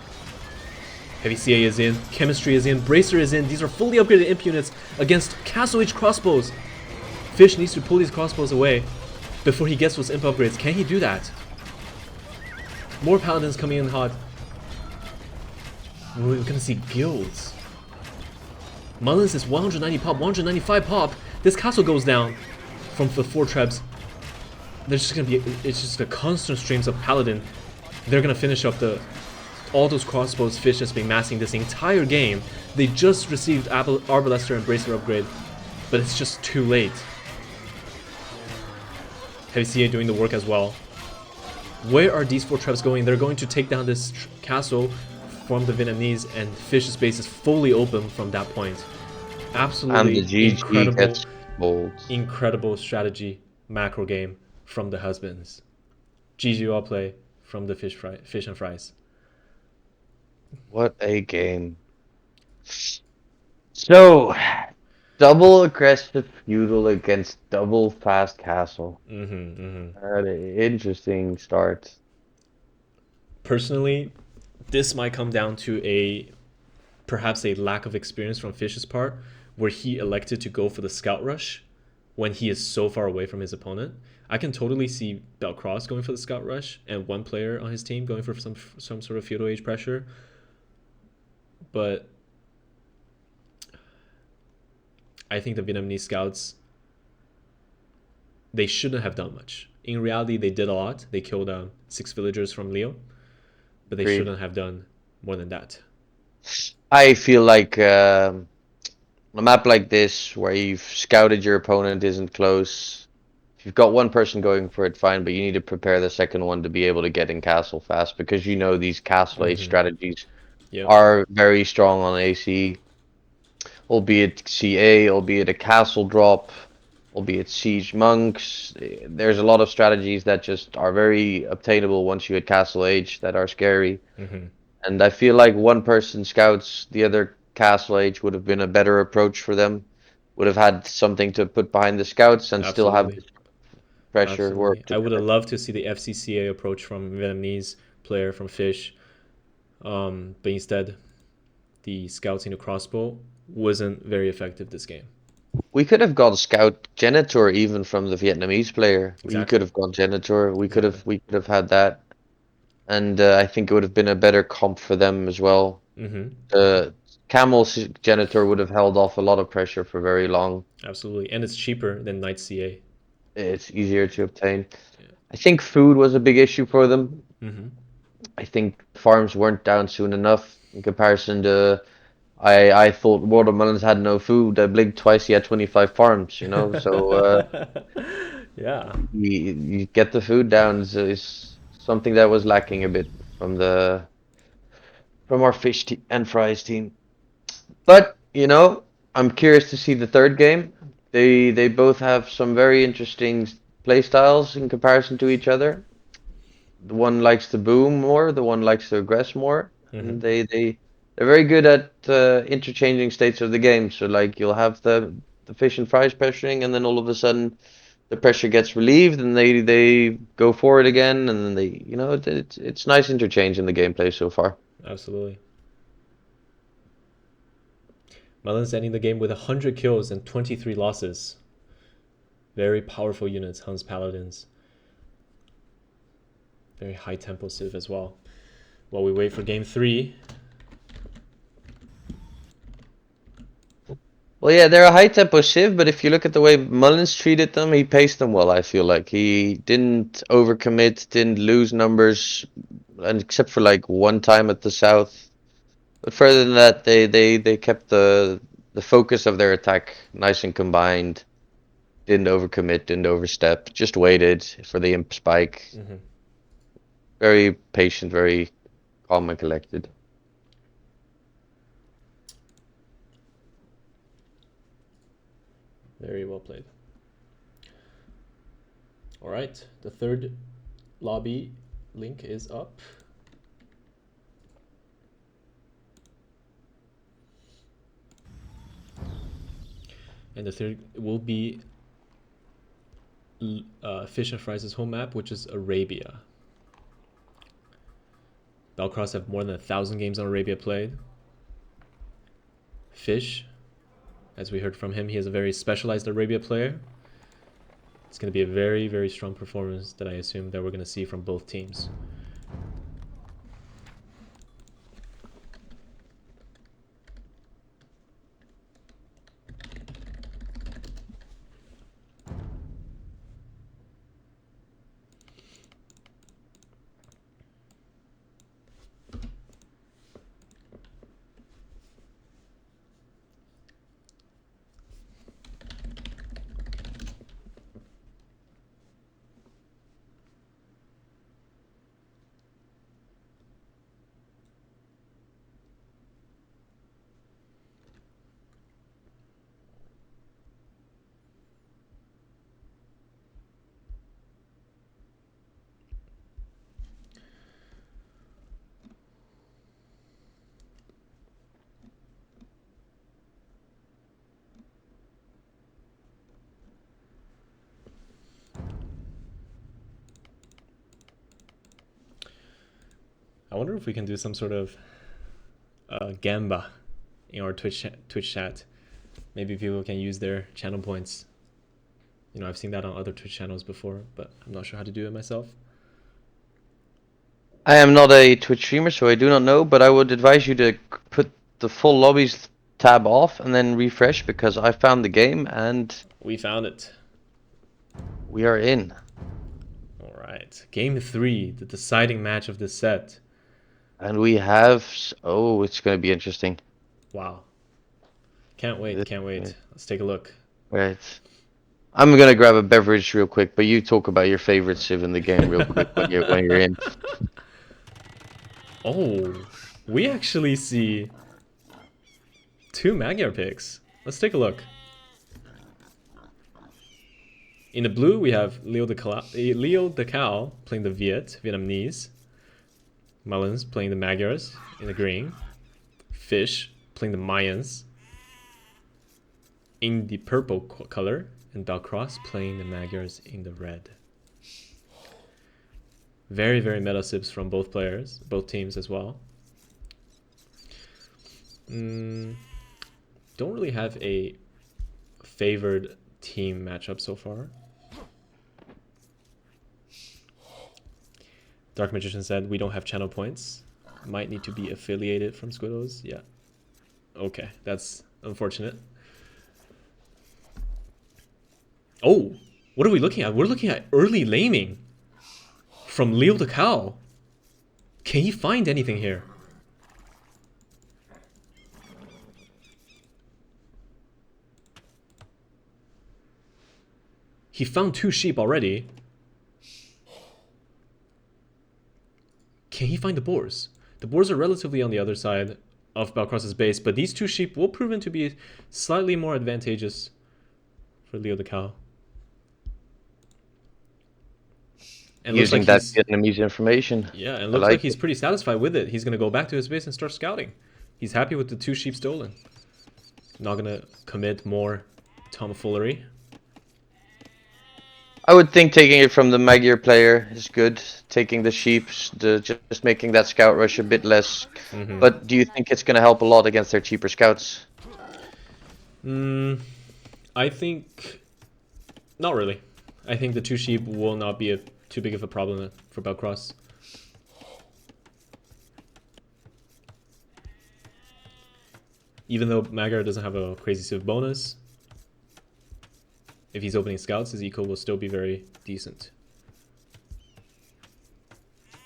Heavy CA is in, Chemistry is in, Bracer is in. These are fully upgraded Imp units against Castle Age crossbows. Fish needs to pull these crossbows away before he gets those Imp upgrades. Can he do that? More Paladins coming in hot. We're gonna see guilds. Mullins is 190 pop, 195 pop. This castle goes down from the 4 trebs. There's just gonna be, it's just a constant streams of Paladin. They're gonna finish up all those crossbows Fish has been massing this entire game. They just received Arbalester and Bracer upgrade, but it's just too late. Heavy CA doing the work as well. Where are these 4 trebs going? They're going to take down this castle from the Vietnamese, and Fish's base is fully open from that point. Absolutely And the GG gets bold. incredible strategy macro game from the Husbens. GG all play from the Fish and Fries. What a game. So, double aggressive feudal against double fast castle. An interesting start. Personally, this might come down to perhaps a lack of experience from Fish's part, where he elected to go for the scout rush when he is so far away from his opponent. I can totally see Belkross going for the scout rush and one player on his team going for some sort of feudal age pressure. But I think the Vietnamese scouts, they shouldn't have done much. In reality, they did a lot. They killed 6 villagers from Leo, but they shouldn't have done more than that. I feel like a map like this, where you've scouted your opponent, isn't close. If you've got one person going for it, fine, but you need to prepare the second one to be able to get in castle fast, because you know these castle age strategies are very strong on AC. albeit CA, albeit a castle drop, albeit siege monks. There's a lot of strategies that just are very obtainable once you hit castle age that are scary. And I feel like one person scouts the other castle age would have been a better approach for them. Would have had something to put behind the scouts and still have Absolutely. this pressure work Absolutely. I would have together. loved to see the FCCA approach from Vietnamese player from Fish. But instead, the scouting the crossbow wasn't very effective this game. We could have gone scout janitor even from the Vietnamese player. We Exactly. could have gone janitor. Exactly. We could have had that, and I think it would have been a better comp for them as well. The Camel's janitor would have held off a lot of pressure for very long. Absolutely. And it's cheaper than Knight CA. It's easier to obtain. I think food was a big issue for them. I think farms weren't down soon enough in comparison to. I thought Watermullins had no food. I blinked twice. He had 25 farms. You know, so Yeah. you get the food down is something that was lacking a bit from our fish and fries team. But you know, I'm curious to see the third game. They both have some very interesting play styles in comparison to each other. The one likes to boom more, the one likes to aggress more. And they're very good at interchanging states of the game. So like you'll have the fish and fries pressuring, and then all of a sudden the pressure gets relieved, and they go for it again, and then they it's nice interchange in the gameplay so far. Absolutely. Mullins ending the game with 100 kills and 23 losses. Very powerful units, Huns Paladins. Very high tempo civ as well. While we wait for game 3. Well, yeah, they're a high tempo civ, but if you look at the way Mullins treated them, he paced them well. I feel like he didn't overcommit, didn't lose numbers, and except for like one time at the south. But further than that, they kept the focus of their attack nice and combined. Didn't overcommit, didn't overstep, just waited for the imp spike. Very patient, very calm and collected. Very well played. All right, the third lobby link is up. And the third will be Fish and Fries' home map, which is Arabia. Belkross have more than 1,000 games on Arabia played. Fish, as we heard from him, he is a very specialized Arabia player. It's going to be a very, very strong performance that I assume that we're going to see from both teams. I wonder if we can do some sort of gamba in our Twitch chat. Maybe people can use their channel points. You know, I've seen that on other Twitch channels before, but I'm not sure how to do it myself. I am not a Twitch streamer, so I do not know, but I would advise you to put the full lobbies tab off and then refresh, because I found the game and We found it. we are in. All right. Game 3, the deciding match of this set. And we have... Oh, it's going to be interesting. Wow. Can't wait, can't wait. Let's take a look. Right. I'm going to grab a beverage real quick, but you talk about your favorite civ in the game real quick when you're in. Oh, we actually see 2 Magyar picks. Let's take a look. In the blue, we have Leothecow playing the Vietnamese. Mullins playing the Magyars in the green. Fish playing the Mayans in the purple color. And Belkross playing the Magyars in the red. Very, very meta sips from both players, both teams as well. Don't really have a favored team matchup so far. Dark Magician said, we don't have channel points. Might need to be affiliated from Squiddos. Yeah. Okay, that's unfortunate. Oh, what are we looking at? We're looking at early laming from Leothecow. Can he find anything here? He found 2 sheep already. Can he find the boars? The boars are relatively on the other side of Belkross's base, but these 2 sheep will prove to be slightly more advantageous for Leothecow. And Using that Vietnamese information. Yeah, and looks like he's pretty satisfied with it. He's going to go back to his base and start scouting. He's happy with the 2 sheep stolen. Not going to commit more tomfoolery. I would think taking it from the Magyar player is good. Taking the sheep, just making that scout rush a bit less. But do you think it's going to help a lot against their cheaper scouts? I think... Not really. I think the 2 sheep will not be too big of a problem for Belkross. Even though Magyar doesn't have a crazy civ bonus, if he's opening scouts, his eco will still be very decent.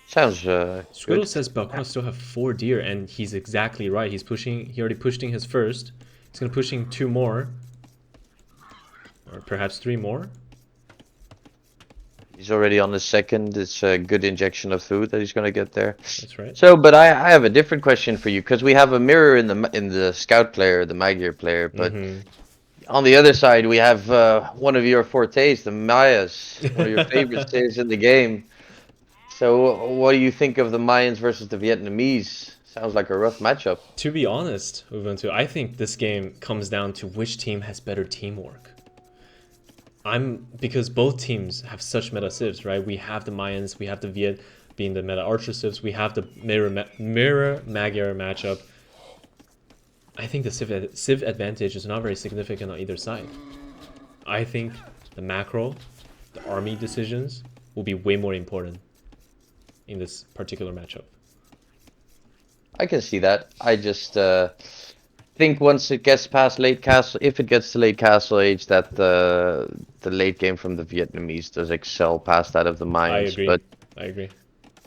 Sounds Squirtle says Belkross still have 4 deer, and he's exactly right. He's pushing. He already pushed in his first. He's gonna pushing 2 more, or perhaps 3 more. He's already on the second. It's a good injection of food that he's going to get there. That's right. So, but I have a different question for you, because we have a mirror in the scout player, the Magyar player, but on the other side we have one of your fortes, the Mayas, one of your favorite stays in the game. So, what do you think of the Mayans versus the Vietnamese? Sounds like a rough matchup. To be honest, Ubuntu, I think this game comes down to which team has better teamwork. Because both teams have such meta civs, right? We have the Mayans, we have the Viet being the meta archer civs, we have the mirror Magyar matchup. I think the civ advantage is not very significant on either side. I think the macro, the army decisions will be way more important in this particular matchup. I can see that. I just think once it gets past late castle, if it gets to late castle age, that the late game from the Vietnamese does excel past that of the Mayans. I agree.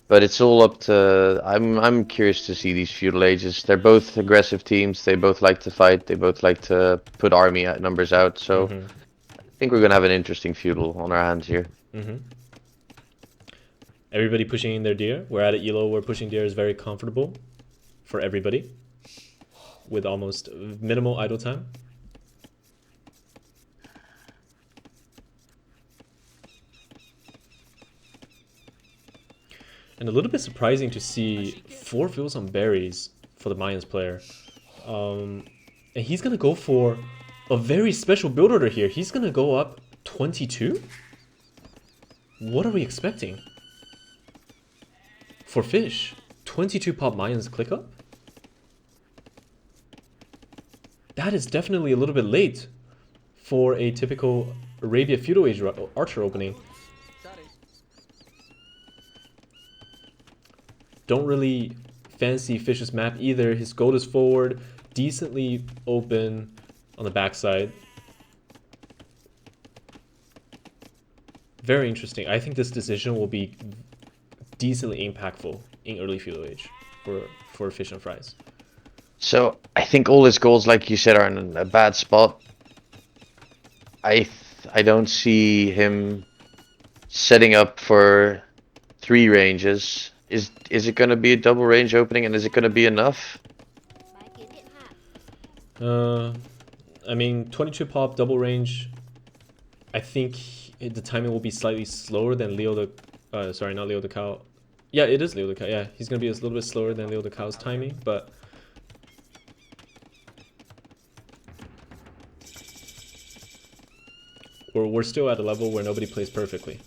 But it's all up to. I'm curious to see these feudal ages. They're both aggressive teams. They both like to fight. They both like to put army numbers out. So I think we're gonna have an interesting feudal on our hands here. Everybody pushing in their deer. We're at an elo where pushing deer is very comfortable for everybody, with almost minimal idle time. And a little bit surprising to see 4 fills on berries for the Mayans player. And he's going to go for a very special build order here. He's going to go up 22? What are we expecting? For fish, 22 pop Mayans click up? That is definitely a little bit late for a typical Arabia Feudal Age Archer opening. Don't really fancy Fish's map either. His gold is forward, decently open on the backside. Very interesting. I think this decision will be decently impactful in early Feudal Age for Fish and Fries. So I think all his goals, like you said, are in a bad spot. I don't see him setting up for 3 ranges. Is it going to be a double range opening, and is it going to be enough? I mean, 22 pop, double range. I think the timing will be slightly slower than sorry, not Leothecow. Yeah, it is Leothecow. Yeah, he's gonna be a little bit slower than Leothecow's timing, but we're still at a level where nobody plays perfectly.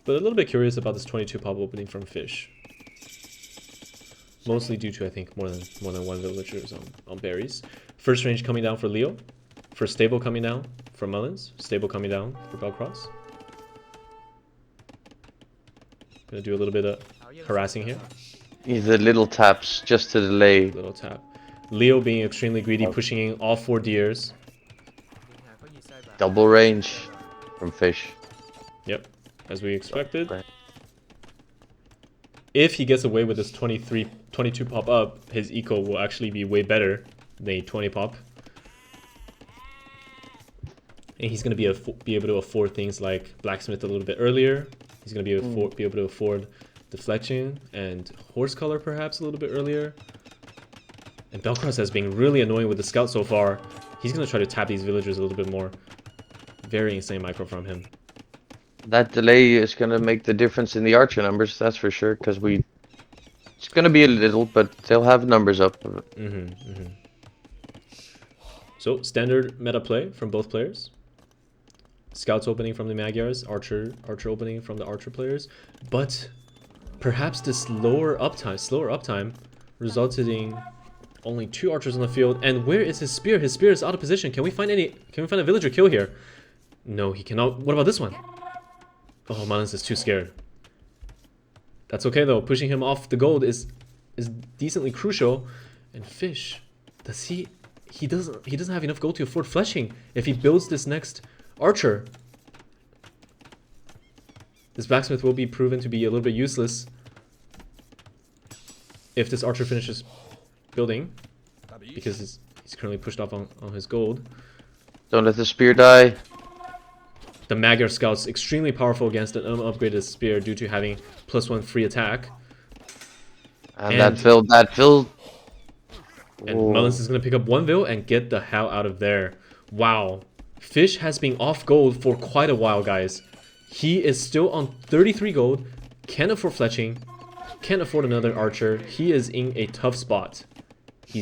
But a little bit curious about this 22 pop opening from Fish. Mostly due to, I think, more than one villagers on berries. First range coming down for Leo. First stable coming down for Mullins. Stable coming down for Belkross. Gonna do a little bit of harassing here. Either little taps just to delay. Little tap. Leo being extremely greedy, pushing in all 4 deers. Double range from Fish. Yep, as we expected. If he gets away with this 22 pop up, his eco will actually be way better than a 20 pop. And he's going to be able to afford things like Blacksmith a little bit earlier. He's going to be able to afford Deflection and Horse Color perhaps a little bit earlier. And Belkross has been really annoying with the Scout so far. He's going to try to tap these villagers a little bit more. Very insane micro from him. That delay is going to make the difference in the Archer numbers, that's for sure, because it's going to be a little, but they'll have numbers up. So, standard meta play from both players. Scouts opening from the Magyars, Archer opening from the Archer players. But perhaps this slower uptime resulted in only 2 Archers on the field. And where is his spear? His spear is out of position. Can we find a villager kill here? No, he cannot. What about this one? Oh, Mullins is too scared. That's okay though. Pushing him off the gold is decently crucial. And Fish, he doesn't have enough gold to afford fleshing if he builds this next Archer. This Blacksmith will be proven to be a little bit useless if this Archer finishes building, because he's currently pushed off on his gold. Don't let the spear die. The Magyar Scout's extremely powerful against an unupgraded spear due to having +1 free attack. And that filled. And Mullins is going to pick up 1 vil and get the hell out of there. Wow. Fish has been off gold for quite a while, guys. He is still on 33 gold, can't afford fletching, can't afford another Archer. He is in a tough spot.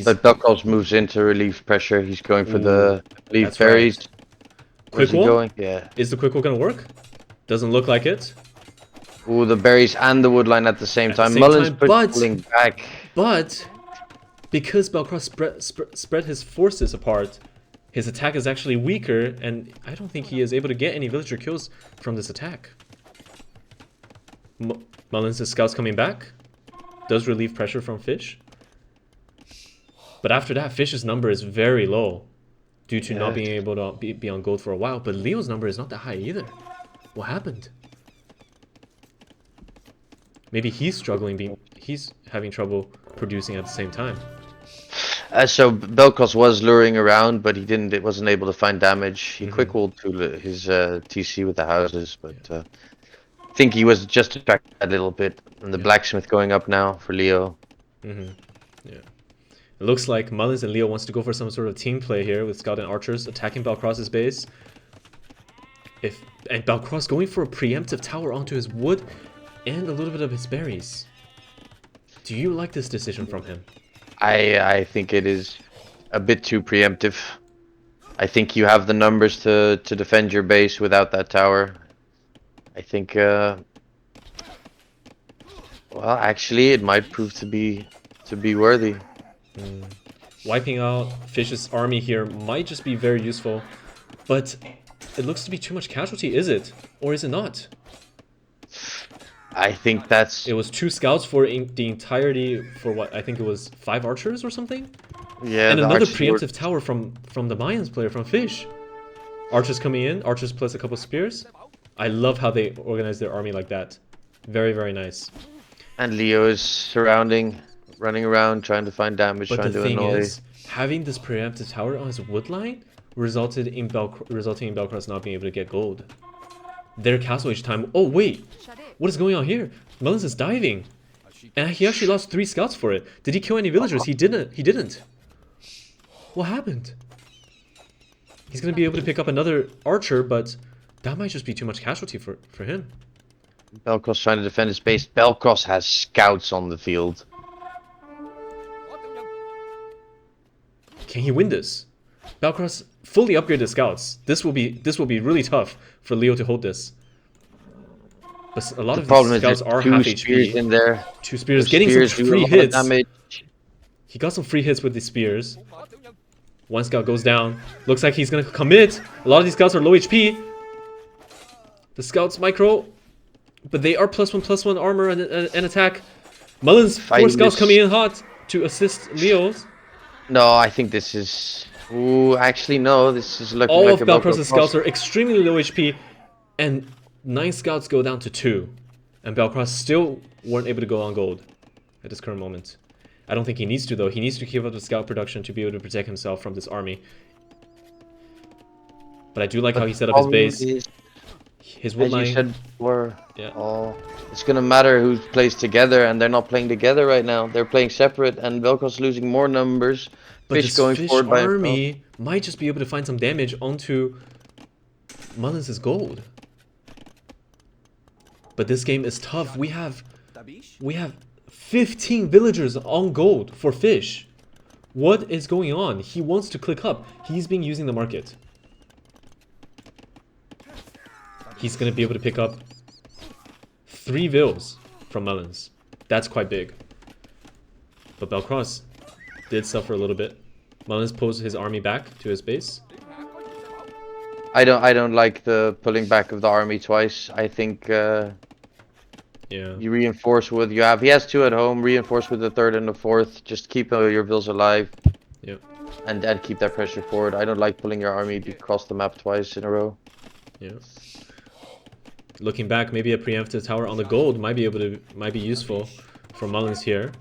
But Belkross moves into relief pressure. He's going for the leaf fairies. Right. Where's Quick he wall? going? Yeah. Is the quick wall going to work? Doesn't look like it. Ooh, the berries and the woodline at the same time. same Mullins time, pulling back. But because Belkross spread his forces apart, his attack is actually weaker, and I don't think he is able to get any villager kills from this attack. Mullins' scouts coming back. Does relieve pressure from Fish. But after that, Fish's number is very low due to not being able to be on gold for a while. But Leo's number is not that high either. What happened? Maybe he's struggling, he's having trouble producing at the same time. So Belkross was luring around, but it wasn't able to find damage. He quick walled to his TC with the houses, but I think he was just distracted a little bit. And the Blacksmith going up now for Leo. Yeah. It looks like Mullins and Leo wants to go for some sort of team play here with Scout and Archers attacking Belkross's base. And Belkross going for a preemptive tower onto his wood and a little bit of his berries. Do you like this decision from him? I think it is a bit too preemptive. I think you have the numbers to defend your base without that tower. I think, well, actually, it might prove to be worthy. Wiping out Fish's army here might just be very useful, but it looks to be too much casualty, is it? Or is it not? I think that's... It was 2 scouts for the entirety for what? I think it was 5 Archers or something? Yeah, and another preemptive tower from the Mayans player, from Fish. Archers coming in, Archers plus a couple spears. I love how they organize their army like that. Very, very nice. And Leo is running around, trying to find damage, trying to annoy. But the thing is, having this preemptive tower on his wood line resulting in Belkross not being able to get gold. Their castle age time... Oh, wait! What is going on here? Mullins is diving. And he actually lost 3 scouts for it. Did he kill any villagers? He didn't. He didn't. What happened? He's going to be able to pick up another archer, but that might just be too much casualty for him. Belkross trying to defend his base. Belkross has scouts on the field. Can he win this? Belkross fully upgraded scouts. This will be really tough for Leo to hold this. But a lot of these scouts are half HP. In there. 2 spears, getting some free hits. Damage. He got some free hits with the spears. 1 scout goes down. Looks like he's gonna commit. A lot of these scouts are low HP. The scouts micro, but they are +1/+1 armor and attack. Mullins 4 scouts coming in hot to assist Leo's. No, I think this is. Ooh, actually no. This is looking All like of Belkross's scouts are extremely low HP, and 9 scouts go down to 2, and Belkross still weren't able to go on gold at this current moment. I don't think he needs to though. He needs to keep up the scout production to be able to protect himself from this army. But I do like how he set up his base. His wood line. As you said before, Yeah. oh, it's gonna matter who plays together, and they're not playing together right now. They're playing separate, and Belkross losing more numbers. But Fish this going fish forward by army might just be able to find some damage onto Mullins' gold. But this game is tough. We have 15 villagers on gold for fish. What is going on? He wants to click up. He's been using the market. He's going to be able to pick up 3 vills from Mullins. That's quite big. But Belkross did suffer a little bit. Mullins pulls his army back to his base. I don't like the pulling back of the army twice. I think Yeah. you reinforce with you have. He has 2 at home. Reinforce with the 3rd and the 4th. Just keep your vills alive. Yep. And keep that pressure forward. I don't like pulling your army across the map twice in a row. Yeah. Looking back, maybe a preemptive tower on the gold might be useful for Mullins here.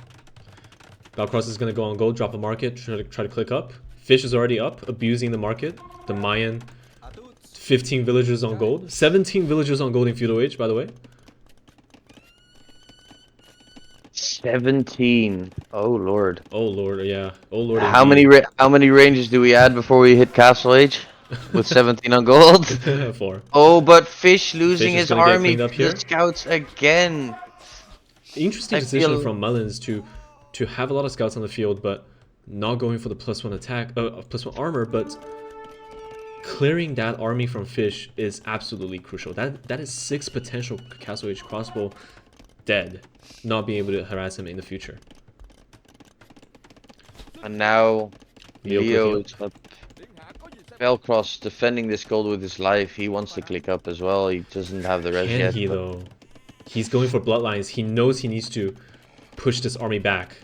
Belkross is gonna go on gold, drop a market, try to click up. Fish is already up, abusing the market. The Mayan, 15 villagers on gold, 17 villagers on gold in feudal age, by the way. 17. Oh lord. Oh lord, yeah. Oh lord. How many ranges do we add before we hit Castle Age? With 17 on gold. 4. Oh, but Fish losing Fish is his gonna get army cleaned up to here. the scouts again. Interesting I decision feel- from Mullins to have a lot of scouts on the field, but not going for the +1 attack, +1 armor, but clearing that army from Fish is absolutely crucial. That is 6 potential Castle Age crossbow dead, not being able to harass him in the future. And now Leo Leo is up. Belkross defending this gold with his life. He wants to click up as well. He doesn't have the res Can yet. he but- though? He's going for bloodlines. He knows he needs to push this army back.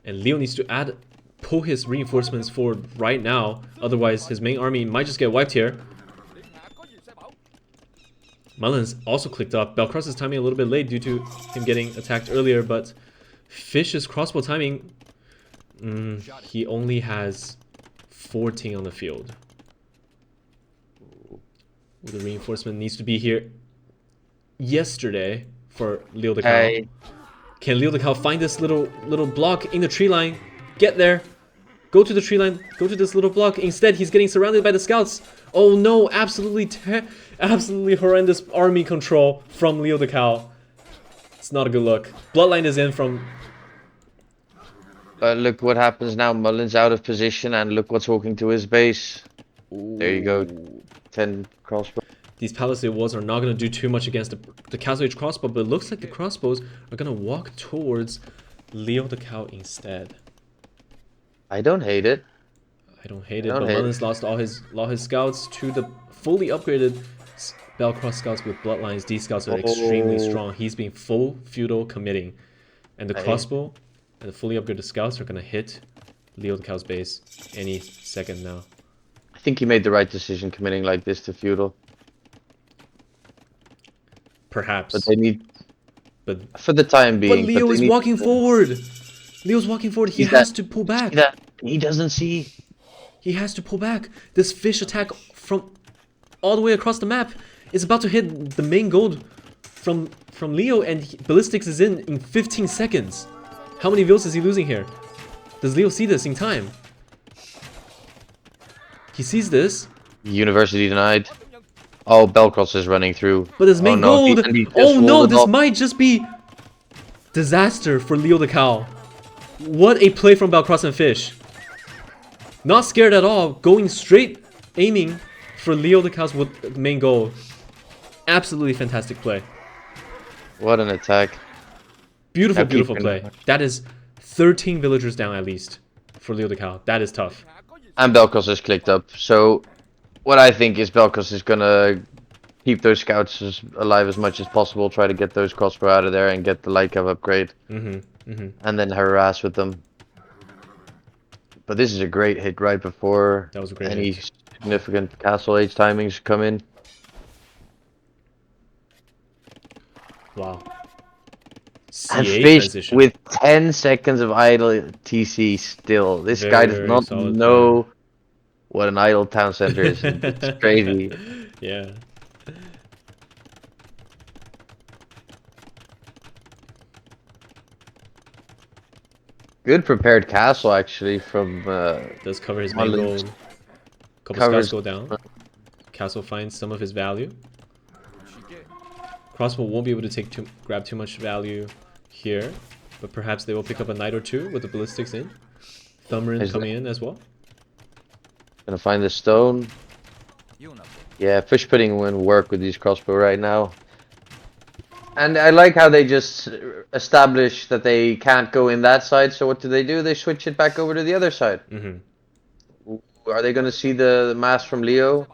And Leo needs to pull his reinforcements forward right now. Otherwise, his main army might just get wiped here. Mullins also clicked up. Belkross is timing a little bit late due to him getting attacked earlier, but Fish's crossbow timing, he only has 14 on the field. The reinforcement needs to be here yesterday for Leothecow. Hey. Can Leothecow find this little block in the tree line? Get there. Go to the tree line. Go to this little block. Instead, he's getting surrounded by the scouts. Oh no, absolutely horrendous army control from Leothecow. It's not a good look. Bloodline is in from... Look what happens now. Mullins out of position, and look what's walking to his base. There you go. 10 crossbow. These palisade walls are not going to do too much against the Castle Age crossbow, but it looks like the crossbows are going to walk towards Leothecow instead. I don't hate it. I don't hate it, but Mullins lost all his scouts to the fully upgraded Belkross scouts with bloodlines. These scouts are extremely strong. He's been full feudal committing, and the crossbow and the fully upgraded scouts are gonna hit Leothecow's base any second now. I think he made the right decision committing like this to feudal. Perhaps, But they need, but for the time being. but Leo is walking forward. Leo's walking forward. He has to pull back. He doesn't see. He has to pull back. This fish attack from all the way across the map is about to hit the main gold from Leo, and Ballistics is in 15 seconds. How many vills is he losing here? Does Leo see this in time? He sees this. University denied. Oh, Belkross is running through. But his main gold! and he just Oh no, rolled it this off. might just be disaster for Leothecow. What a play from Belkross and Fish. Not scared at all, going straight, aiming for Leothecow's main goal. Absolutely fantastic play. What an attack. Beautiful, Now keep beautiful in play. mind. That is 13 villagers down at least for Leothecow. That is tough. And Belkross is clicked up. So, what I think is Belkross is gonna keep those scouts alive as much as possible, try to get those crossbow out of there and get the light cav upgrade. And then harass with them. But this is a great hit right before That was a great any hit. significant castle age timings come in. Wow. And CA Fish transition. with 10 seconds of idle TC still. This Very, guy does very not solid know what an idle town center is. It's crazy. Yeah. Good prepared castle actually from Does cover his main Mullins. goal. Couple Covers- scouts go down. Castle finds some of his value. Crossbow won't be able to grab too much value here, but perhaps they will pick up a knight or two with the ballistics in. Thumbrin Is coming in as well. Gonna find the stone. Yeah, Fish putting in work with these crossbow right now. And I like how they just establish that they can't go in that side, so what do? They switch it back over to the other side. Are they gonna see the mass from Leo?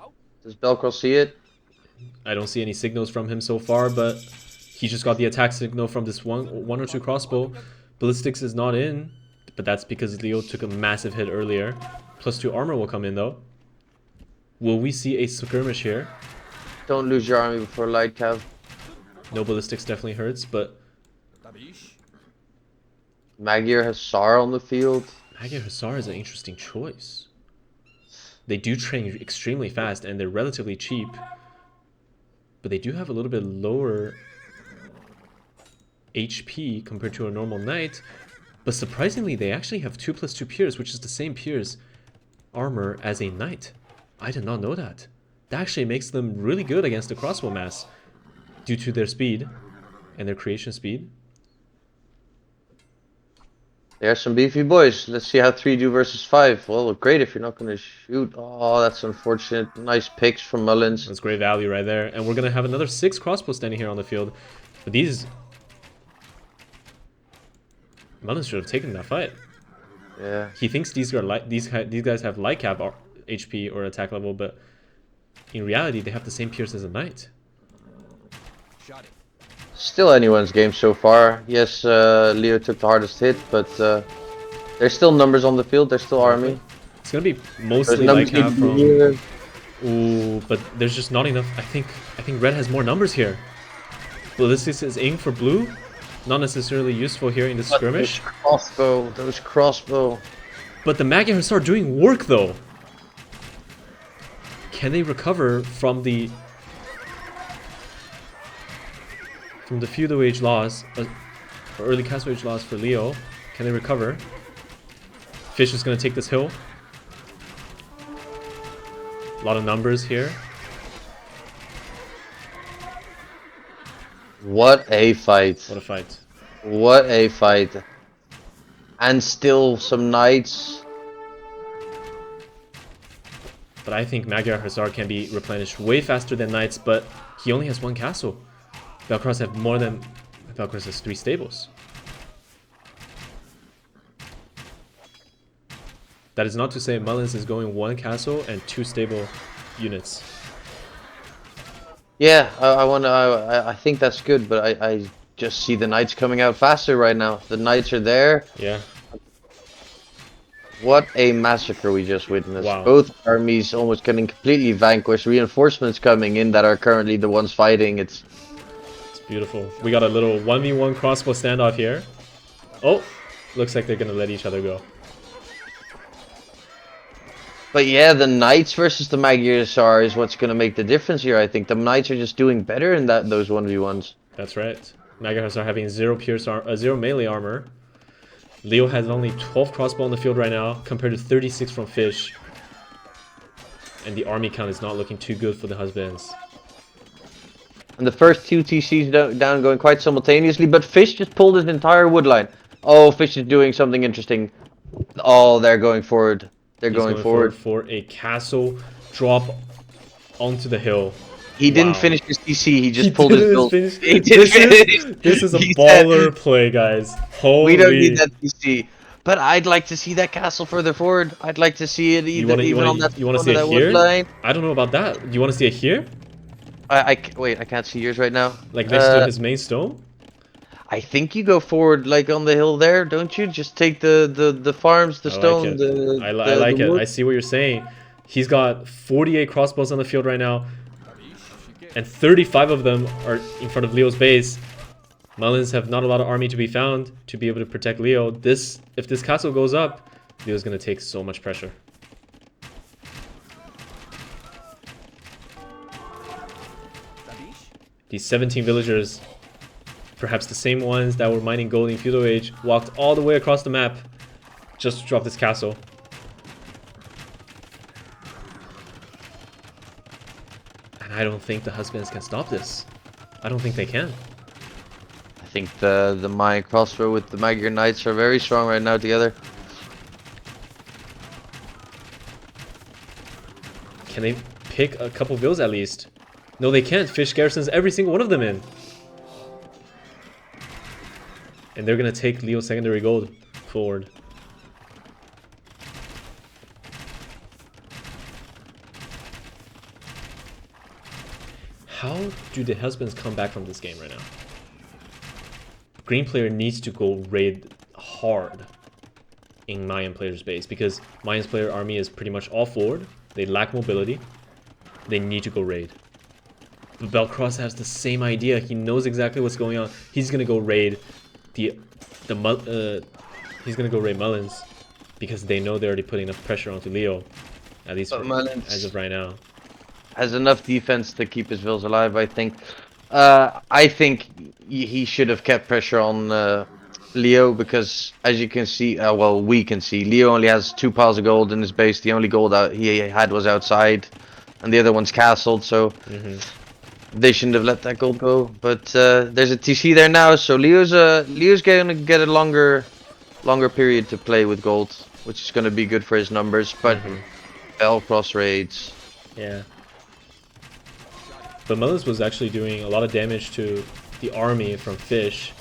Does Belkross see it? I don't see any signals from him so far, but he just got the attack signal from this one or two crossbow. Ballistics is not in, but that's because Leo took a massive hit earlier. +2 armor will come in though. Will we see a skirmish here? Don't lose your army before light cav. No ballistics definitely hurts, but Magyar has Sar on the field. Magyar Hussar is an interesting choice. They do train extremely fast and they're relatively cheap, but they do have a little bit lower HP compared to a normal knight. But surprisingly, they actually have 2+2 pierce, which is the same pierce armor as a knight. I did not know that. That actually makes them really good against the crossbow mass due to their speed and their creation speed. There's some beefy boys. Let's see how 3 do versus 5. Well, great if you're not going to shoot. Oh, that's unfortunate. Nice picks from Mullins. That's great value right there. And we're going to have another 6 crossbows standing here on the field. But these... Mullins should have taken that fight. Yeah. He thinks these guys have light cap or HP or attack level, but in reality, they have the same pierce as a knight. Still anyone's game so far. Yes, Leo took the hardest hit, but there's still numbers on the field. There's still army. It's gonna be There's mostly numbers light cap from. here. Ooh, but there's just not enough. I think red has more numbers here. Ballistics is aimed for blue. Not necessarily useful here in the skirmish. Those crossbow. But the Magyar Hussar doing work though. Can they recover from the feudal age loss, or early castle age loss for Leo? Can they recover? Fish is gonna take this hill. A lot of numbers here. What a fight. What a fight. What a fight. And still some knights. But I think Magyar Hussar can be replenished way faster than knights, but he only has 1 castle. Belkross have more than... Belkross has 3 stables. That is not to say Mullins is going 1 castle and 2 stable units. Yeah, I think that's good, but I just see the knights coming out faster right now. The knights are there. Yeah. What a massacre we just witnessed. Wow. Both armies almost getting completely vanquished. Reinforcements coming in that are currently the ones fighting. It's Beautiful. We got a little 1v1 crossbow standoff here. Oh, looks like they're gonna let each other go. But yeah, the knights versus the Magyars is what's gonna make the difference here. I think the knights are just doing better in those 1v1s. That's right. Maggots are having 0 0 melee armor. Leo has only 12 crossbow on the field right now, compared to 36 from Fish. And the army count is not looking too good for the Husbands. And the first 2 TCs down going quite simultaneously, but Fish just pulled his entire wood line. Oh, Fish is doing something interesting. Oh, they're going forward. He's going forward for a castle drop onto the hill. He didn't Wow. finish his TC, he just pulled his build. This is a baller play, guys. Holy. We don't need that TC. But I'd like to see that castle further forward. I'd like to see it even on that wood line. I don't know about that. Do you want to see it here? Wait, I can't see yours right now. Like next to his main stone? I think you go forward like on the hill there, don't you? Just take the farms, the stone, I like it. I see what you're saying. He's got 48 crossbows on the field right now, and 35 of them are in front of Leo's base. Mullins have not a lot of army to be found to be able to protect Leo. If this castle goes up, Leo's gonna take so much pressure. These 17 villagers, perhaps the same ones that were mining gold in Feudal Age, walked all the way across the map just to drop this castle. And I don't think the Husbands can stop this. I don't think they can. I think the Mayan crossbow with the Magyar Knights are very strong right now together. Can they pick a couple vills at least? No, they can't. Fish garrisons every single one of them in. And they're gonna take Leo's secondary gold forward. How do the Husbands come back from this game right now? Green player needs to go raid hard in Mayan player's base, because Mayan's player army is pretty much all forward. They lack mobility. They need to go raid. But Belkross has the same idea. He knows exactly what's going on. He's gonna go raid he's gonna go raid Mullins, because they know they're already putting enough pressure onto Leo, at least as of right now. Has enough defense to keep his vills alive, I think. I think he should have kept pressure on Leo, because as you can see, well, we can see, Leo only has 2 piles of gold in his base. The only gold he had was outside, and the other one's castled, so they shouldn't have let that gold go. But there's a TC there now, so Leo's gonna get a longer period to play with gold, which is gonna be good for his numbers. But Belkross raids. Yeah. But Mullins was actually doing a lot of damage to the army from Fish.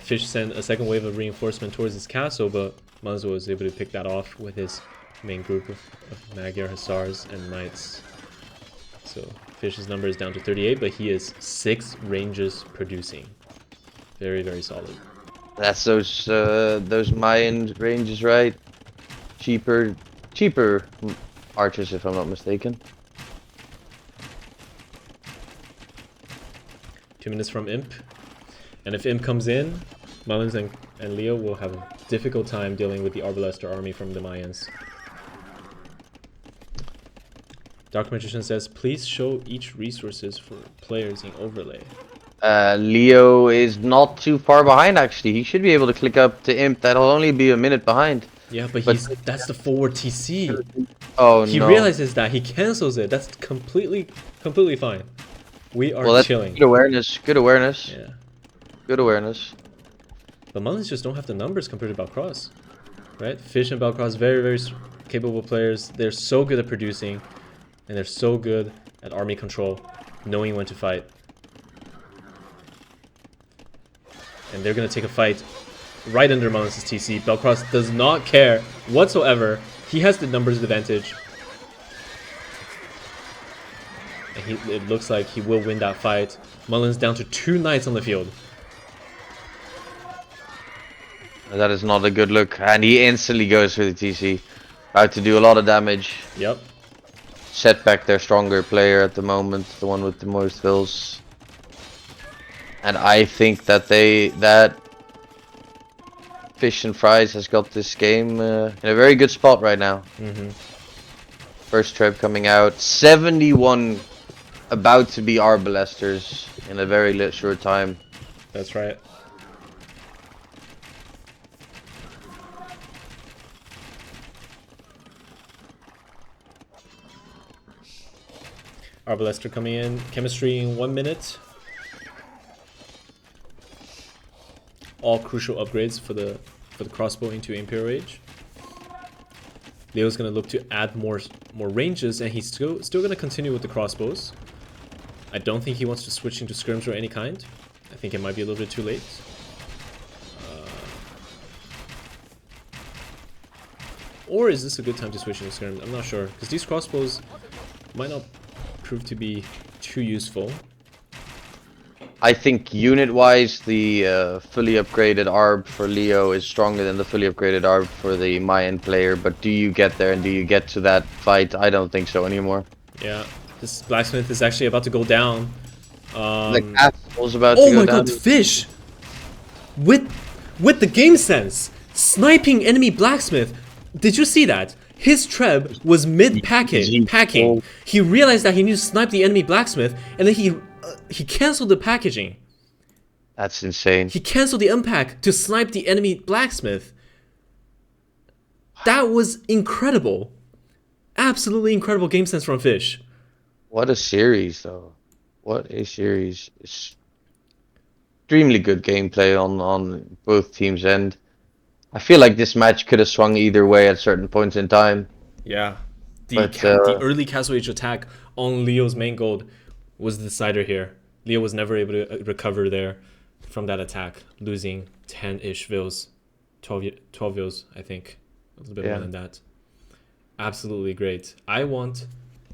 Fish sent a second wave of reinforcement towards his castle, but Mullins was able to pick that off with his main group of Magyar Hussars and Knights. So Fish's number is down to 38, but he is 6 ranges producing. Very, very solid. That's those Mayan ranges, right? Cheaper archers, if I'm not mistaken. 2 minutes from Imp. And if Imp comes in, Mullins and Leo will have a difficult time dealing with the Arbalester army from the Mayans. Dark Magician says, please show each resources for players in overlay. Leo is not too far behind, actually. He should be able to click up to Imp. That'll only be a minute behind. Yeah, but that's the forward TC. Oh, he no. realizes that. He cancels it. That's completely fine. We are that's chilling. Good awareness. Good awareness. Yeah. Good awareness. But Mullins just don't have the numbers compared to Belkross. Right? Fish and Belkross, very, very capable players. They're so good at producing. And they're so good at army control, knowing when to fight. And they're going to take a fight right under Mullins' TC. Belkross does not care whatsoever. He has the numbers advantage. And it looks like he will win that fight. Mullins down to 2 knights on the field. That is not a good look. And he instantly goes for the TC. About to do a lot of damage. Yep. Set back their stronger player at the moment, the one with the most fills. And I think that Fish and Fries has got this game in a very good spot right now. First trap coming out, 71 about to be Arbalesters in a very short time. That's right. Arbalester coming in. Chemistry in 1 minute. All crucial upgrades for the crossbow into Imperial Rage. Leo's gonna look to add more ranges, and he's still gonna continue with the crossbows. I don't think he wants to switch into skirms or any kind. I think it might be a little bit too late. Or is this a good time to switch into skirms? I'm not sure, because these crossbows might not prove to be too useful. I think unit-wise, the fully upgraded ARB for Leo is stronger than the fully upgraded ARB for the Mayan player. But do you get there and do you get to that fight? I don't think so anymore. Yeah, this blacksmith is actually about to go down. The castle's about to Oh go my down. god, Fish! With the game sense, sniping enemy blacksmith. Did you see that? His treb was packing. He realized that he needed to snipe the enemy blacksmith, and then he canceled the packaging. That's insane. He canceled the unpack to snipe the enemy blacksmith. That was incredible. Absolutely incredible game sense from Fish. What a series, though. What a series. Extremely good gameplay on both teams' end. I feel like this match could have swung either way at certain points in time. Yeah. But, The early Castle Age attack on Leo's main gold was the decider here. Leo was never able to recover there from that attack, losing 10-ish vils. 12 vils, I think. A little bit more than that. Absolutely great. I want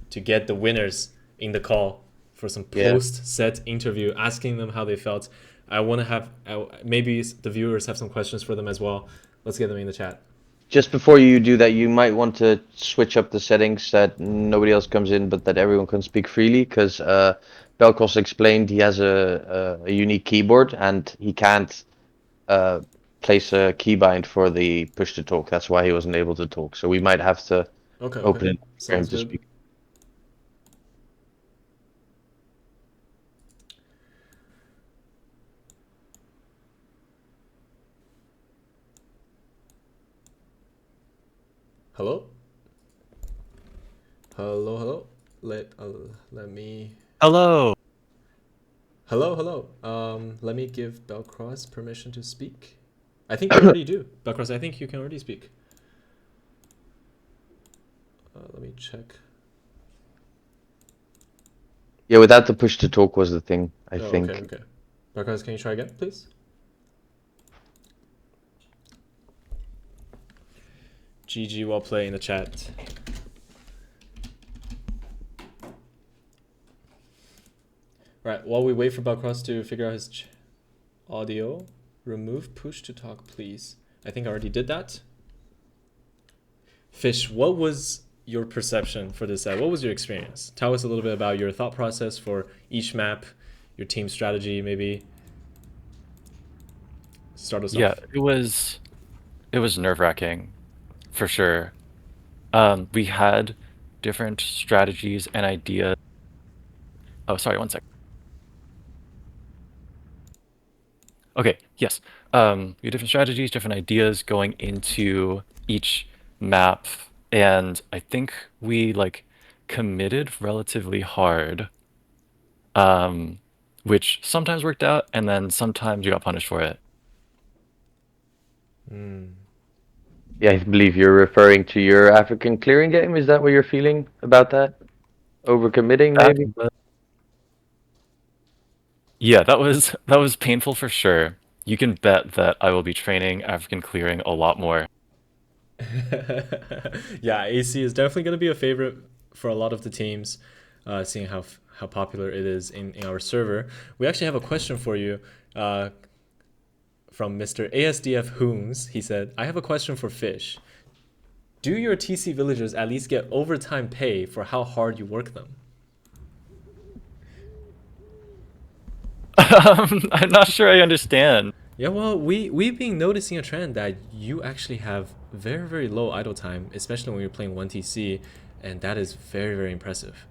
to get the winners in the call for some post-set interview, asking them how they felt. I want to have, maybe the viewers have some questions for them as well. Let's get them in the chat. Just before you do that, you might want to switch up the settings that nobody else comes in, but that everyone can speak freely, because Belkross explained he has a unique keyboard and he can't place a keybind for the push to talk. That's why he wasn't able to talk. So we might have to open it for him to speak. Hello? Hello? Let me... Hello! Hello. Let me give Belkross permission to speak. I think you already do. Belkross, I think you can already speak. Let me check. Yeah, without the push to talk was the thing, I think. Okay. Belkross, can you try again, please? GG, well played in the chat. Right, while we wait for Belkross to figure out his audio, remove push to talk, please. I think I already did that. Fish, what was your perception for this set? What was your experience? Tell us a little bit about your thought process for each map, your team strategy, maybe. Start us off. Yeah, it was nerve-wracking, for sure. We had different strategies and ideas. Oh, sorry, one sec. Okay, yes. We had different strategies, different ideas going into each map, and I think we committed relatively hard, which sometimes worked out, and then sometimes you got punished for it. Yeah, I believe you're referring to your African clearing game. Is that what you're feeling about that? Overcommitting, maybe? Yeah, that was painful for sure. You can bet that I will be training African clearing a lot more. Yeah, AC is definitely going to be a favorite for a lot of the teams, seeing how popular it is in our server. We actually have a question for you from Mr. ASDF Hooms. He said, I have a question for Fish. Do your TC villagers at least get overtime pay for how hard you work them? I'm not sure I understand. Yeah, well, we've been noticing a trend that you actually have very, very low idle time, especially when you're playing 1TC, and that is very, very impressive.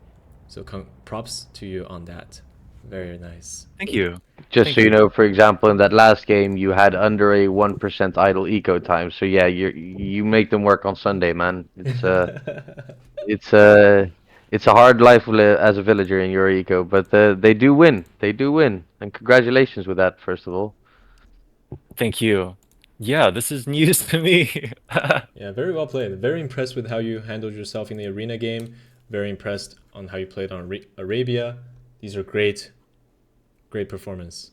So props to you on that. Very nice. Thank you. Just Thank so you you. know, for example, in that last game, you had under a 1% idle eco time. So yeah, you make them work on Sunday, man. It's it's a hard life as a villager in your eco, but they do win. They do win, and congratulations with that, first of all. Thank you. Yeah, this is news to me. Yeah, very well played. Very impressed with how you handled yourself in the arena game. Very impressed on how you played on Arabia. These are great performance.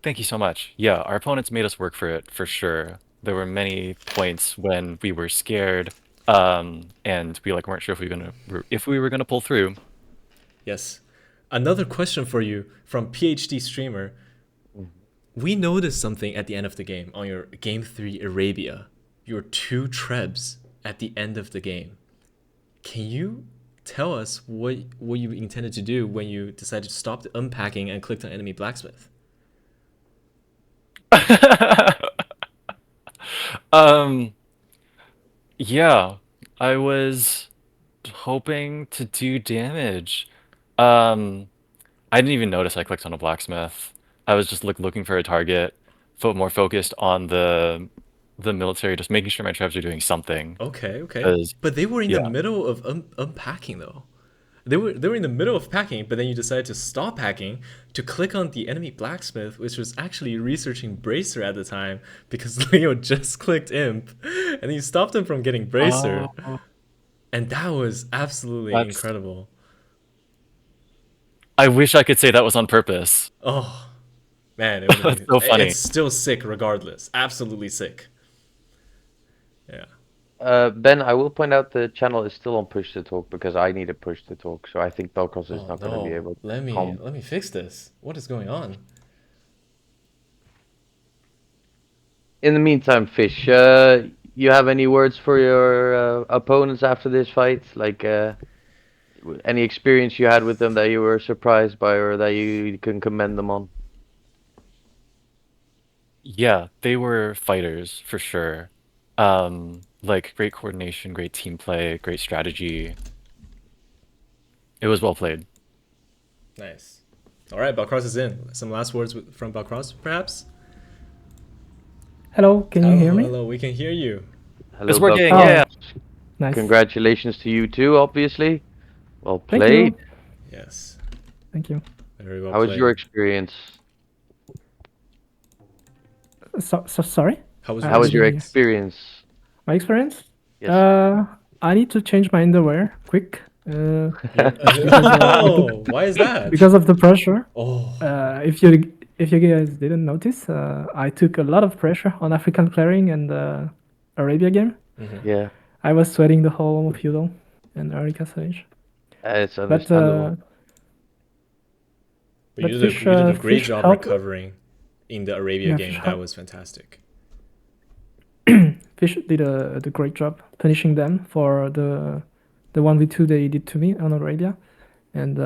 Thank you so much. Yeah, our opponents made us work for it for sure. There were many points when we were scared, and we like weren't sure if we were gonna pull through. Yes. Another question for you from PhD streamer. We noticed something at the end of the game on your game 3 Arabia. Your 2 trebs at the end of the game. Can you tell us what you intended to do when you decided to stop the unpacking and clicked on enemy blacksmith? Um, yeah, I was hoping to do damage. I didn't even notice I clicked on a blacksmith. I was just looking for a target, more focused on the military, just making sure my trebs are doing something. Okay. 'Cause, But they were in the yeah. middle of unpacking though. They were in the middle of packing, but then you decided to stop packing to click on the enemy blacksmith, which was actually researching Bracer at the time because Leo just clicked imp, and he stopped him from getting Bracer, Oh, and that was absolutely that's. incredible. I wish I could say that was on purpose. Oh man, it would have That's been. so funny. It's still sick regardless. Absolutely sick. Yeah. Ben, I will point out the channel is still on push to talk because I need a push to talk. So I think Belkross is Oh not going to be no. able to Let me fix this. What is going on? In the meantime, Fish, you have any words for your opponents after this fight? Like any experience you had with them that you were surprised by or that you can commend them on? Yeah, they were fighters for sure. Like great coordination, great team play, great strategy. It was well played. Nice. All right, Belkross is in. Some last words from Belkross, perhaps? Hello, can you hear me? Hello, we can hear you. Hello, It's working, Belkross. yeah. Nice. Congratulations to you too, obviously. Well Thank played. you. Yes. Thank you. Very well How was played. your experience? So sorry. How was How was your didn't hear. experience? My experience? Yes. I need to change my underwear quick. Oh, why is that? Because of the pressure. Oh, If you guys didn't notice, I took a lot of pressure on African clearing and Arabia game. Yeah, I was sweating the whole feudal and early castle age. it's But understandable. but you Fish, did a great Fish job helped. recovering in the Arabia Yeah, game. Fish That helped. was fantastic. Fish did a great job punishing them for the 1v2 they did to me on Arabia, and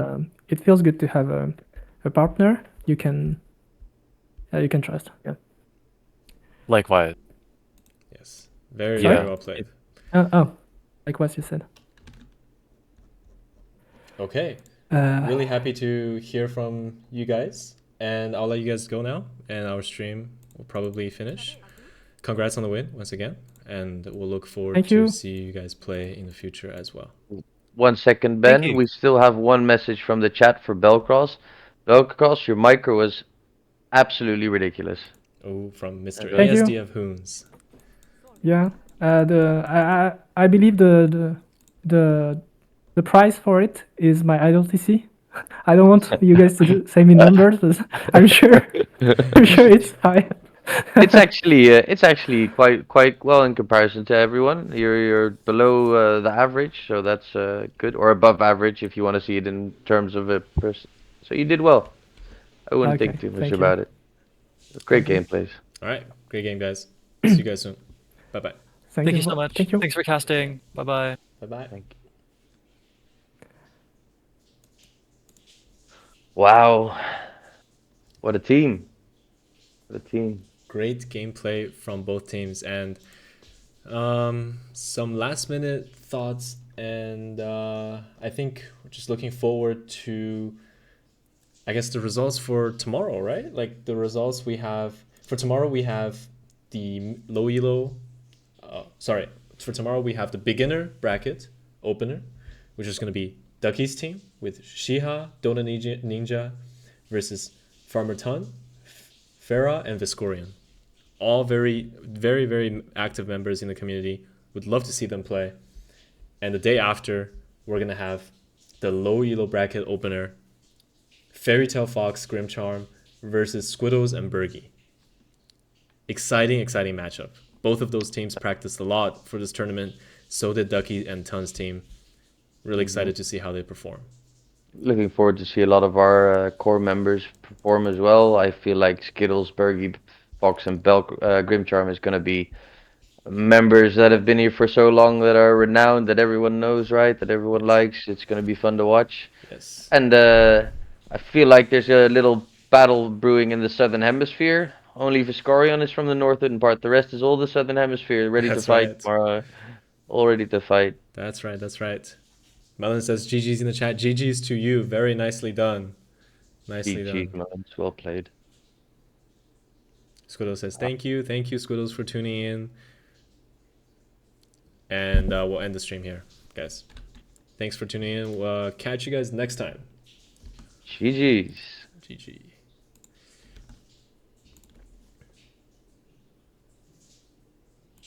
it feels good to have a partner you can trust. Yeah. Likewise. Yes. Very, Yeah. very well played. Like what you said. Okay. Uh, Really happy to hear from you guys. And I'll let you guys go now. And our stream will probably finish. Congrats on the win once again. And we'll look forward Thank to you. see you guys play in the future as well. 1 second, Thank Ben. you. We still have one message from the chat for Belkross. Belkross, your micro was absolutely ridiculous. Oh, from Mr. Thank you. ASDF Hoons. Yeah. I believe the price for it is my idle TC. I don't want you guys to say me numbers, but I'm sure it's high. It's actually quite well in comparison to everyone. You're below the average, so that's good, or above average if you want to see it in terms of a person. So you did well. I wouldn't Okay, think too much thank you. about it. Great Thank gameplays. All right. Great game, guys. See you guys soon. Bye-bye. Thank you so much. Thank you. Thanks for casting. Bye bye. Bye-bye. Thank you. Wow, what a team! What a team! Great gameplay from both teams. And some last-minute thoughts and I think we're just looking forward to, I guess, the results for tomorrow, right? Like the results we have for tomorrow, we have the low elo. Sorry, for tomorrow we have the beginner bracket opener, which is going to be Ducky's team with Shiha, Dota Ninja versus Farmer Ton, Farah, and Viscorian. All very, very, very active members in the community. Would love to see them play. And the day after, we're going to have the low elo bracket opener, Fairytale Fox Grimcharm versus Squiddles and Bergie. Exciting matchup. Both of those teams practiced a lot for this tournament. So did Ducky and Tun's team. Really excited to see how they perform. Looking forward to see a lot of our core members perform as well. I feel like Skittles, Bergie, Fox, and Grimcharm is going to be members that have been here for so long, that are renowned, that everyone knows, right? That everyone likes. It's going to be fun to watch. Yes. And I feel like there's a little battle brewing in the Southern Hemisphere. Only Viscorion is from the northern part. The rest is all the Southern Hemisphere, ready to fight tomorrow. All ready to fight. That's right. Melon says GG's in the chat. GG's to you. Very nicely done. Nicely GG, done. man. It's well played. Squiddles says thank you. Thank you, Squiddles, for tuning in. And we'll end the stream here, guys. Thanks for tuning in. We'll catch you guys next time. GG's. GG.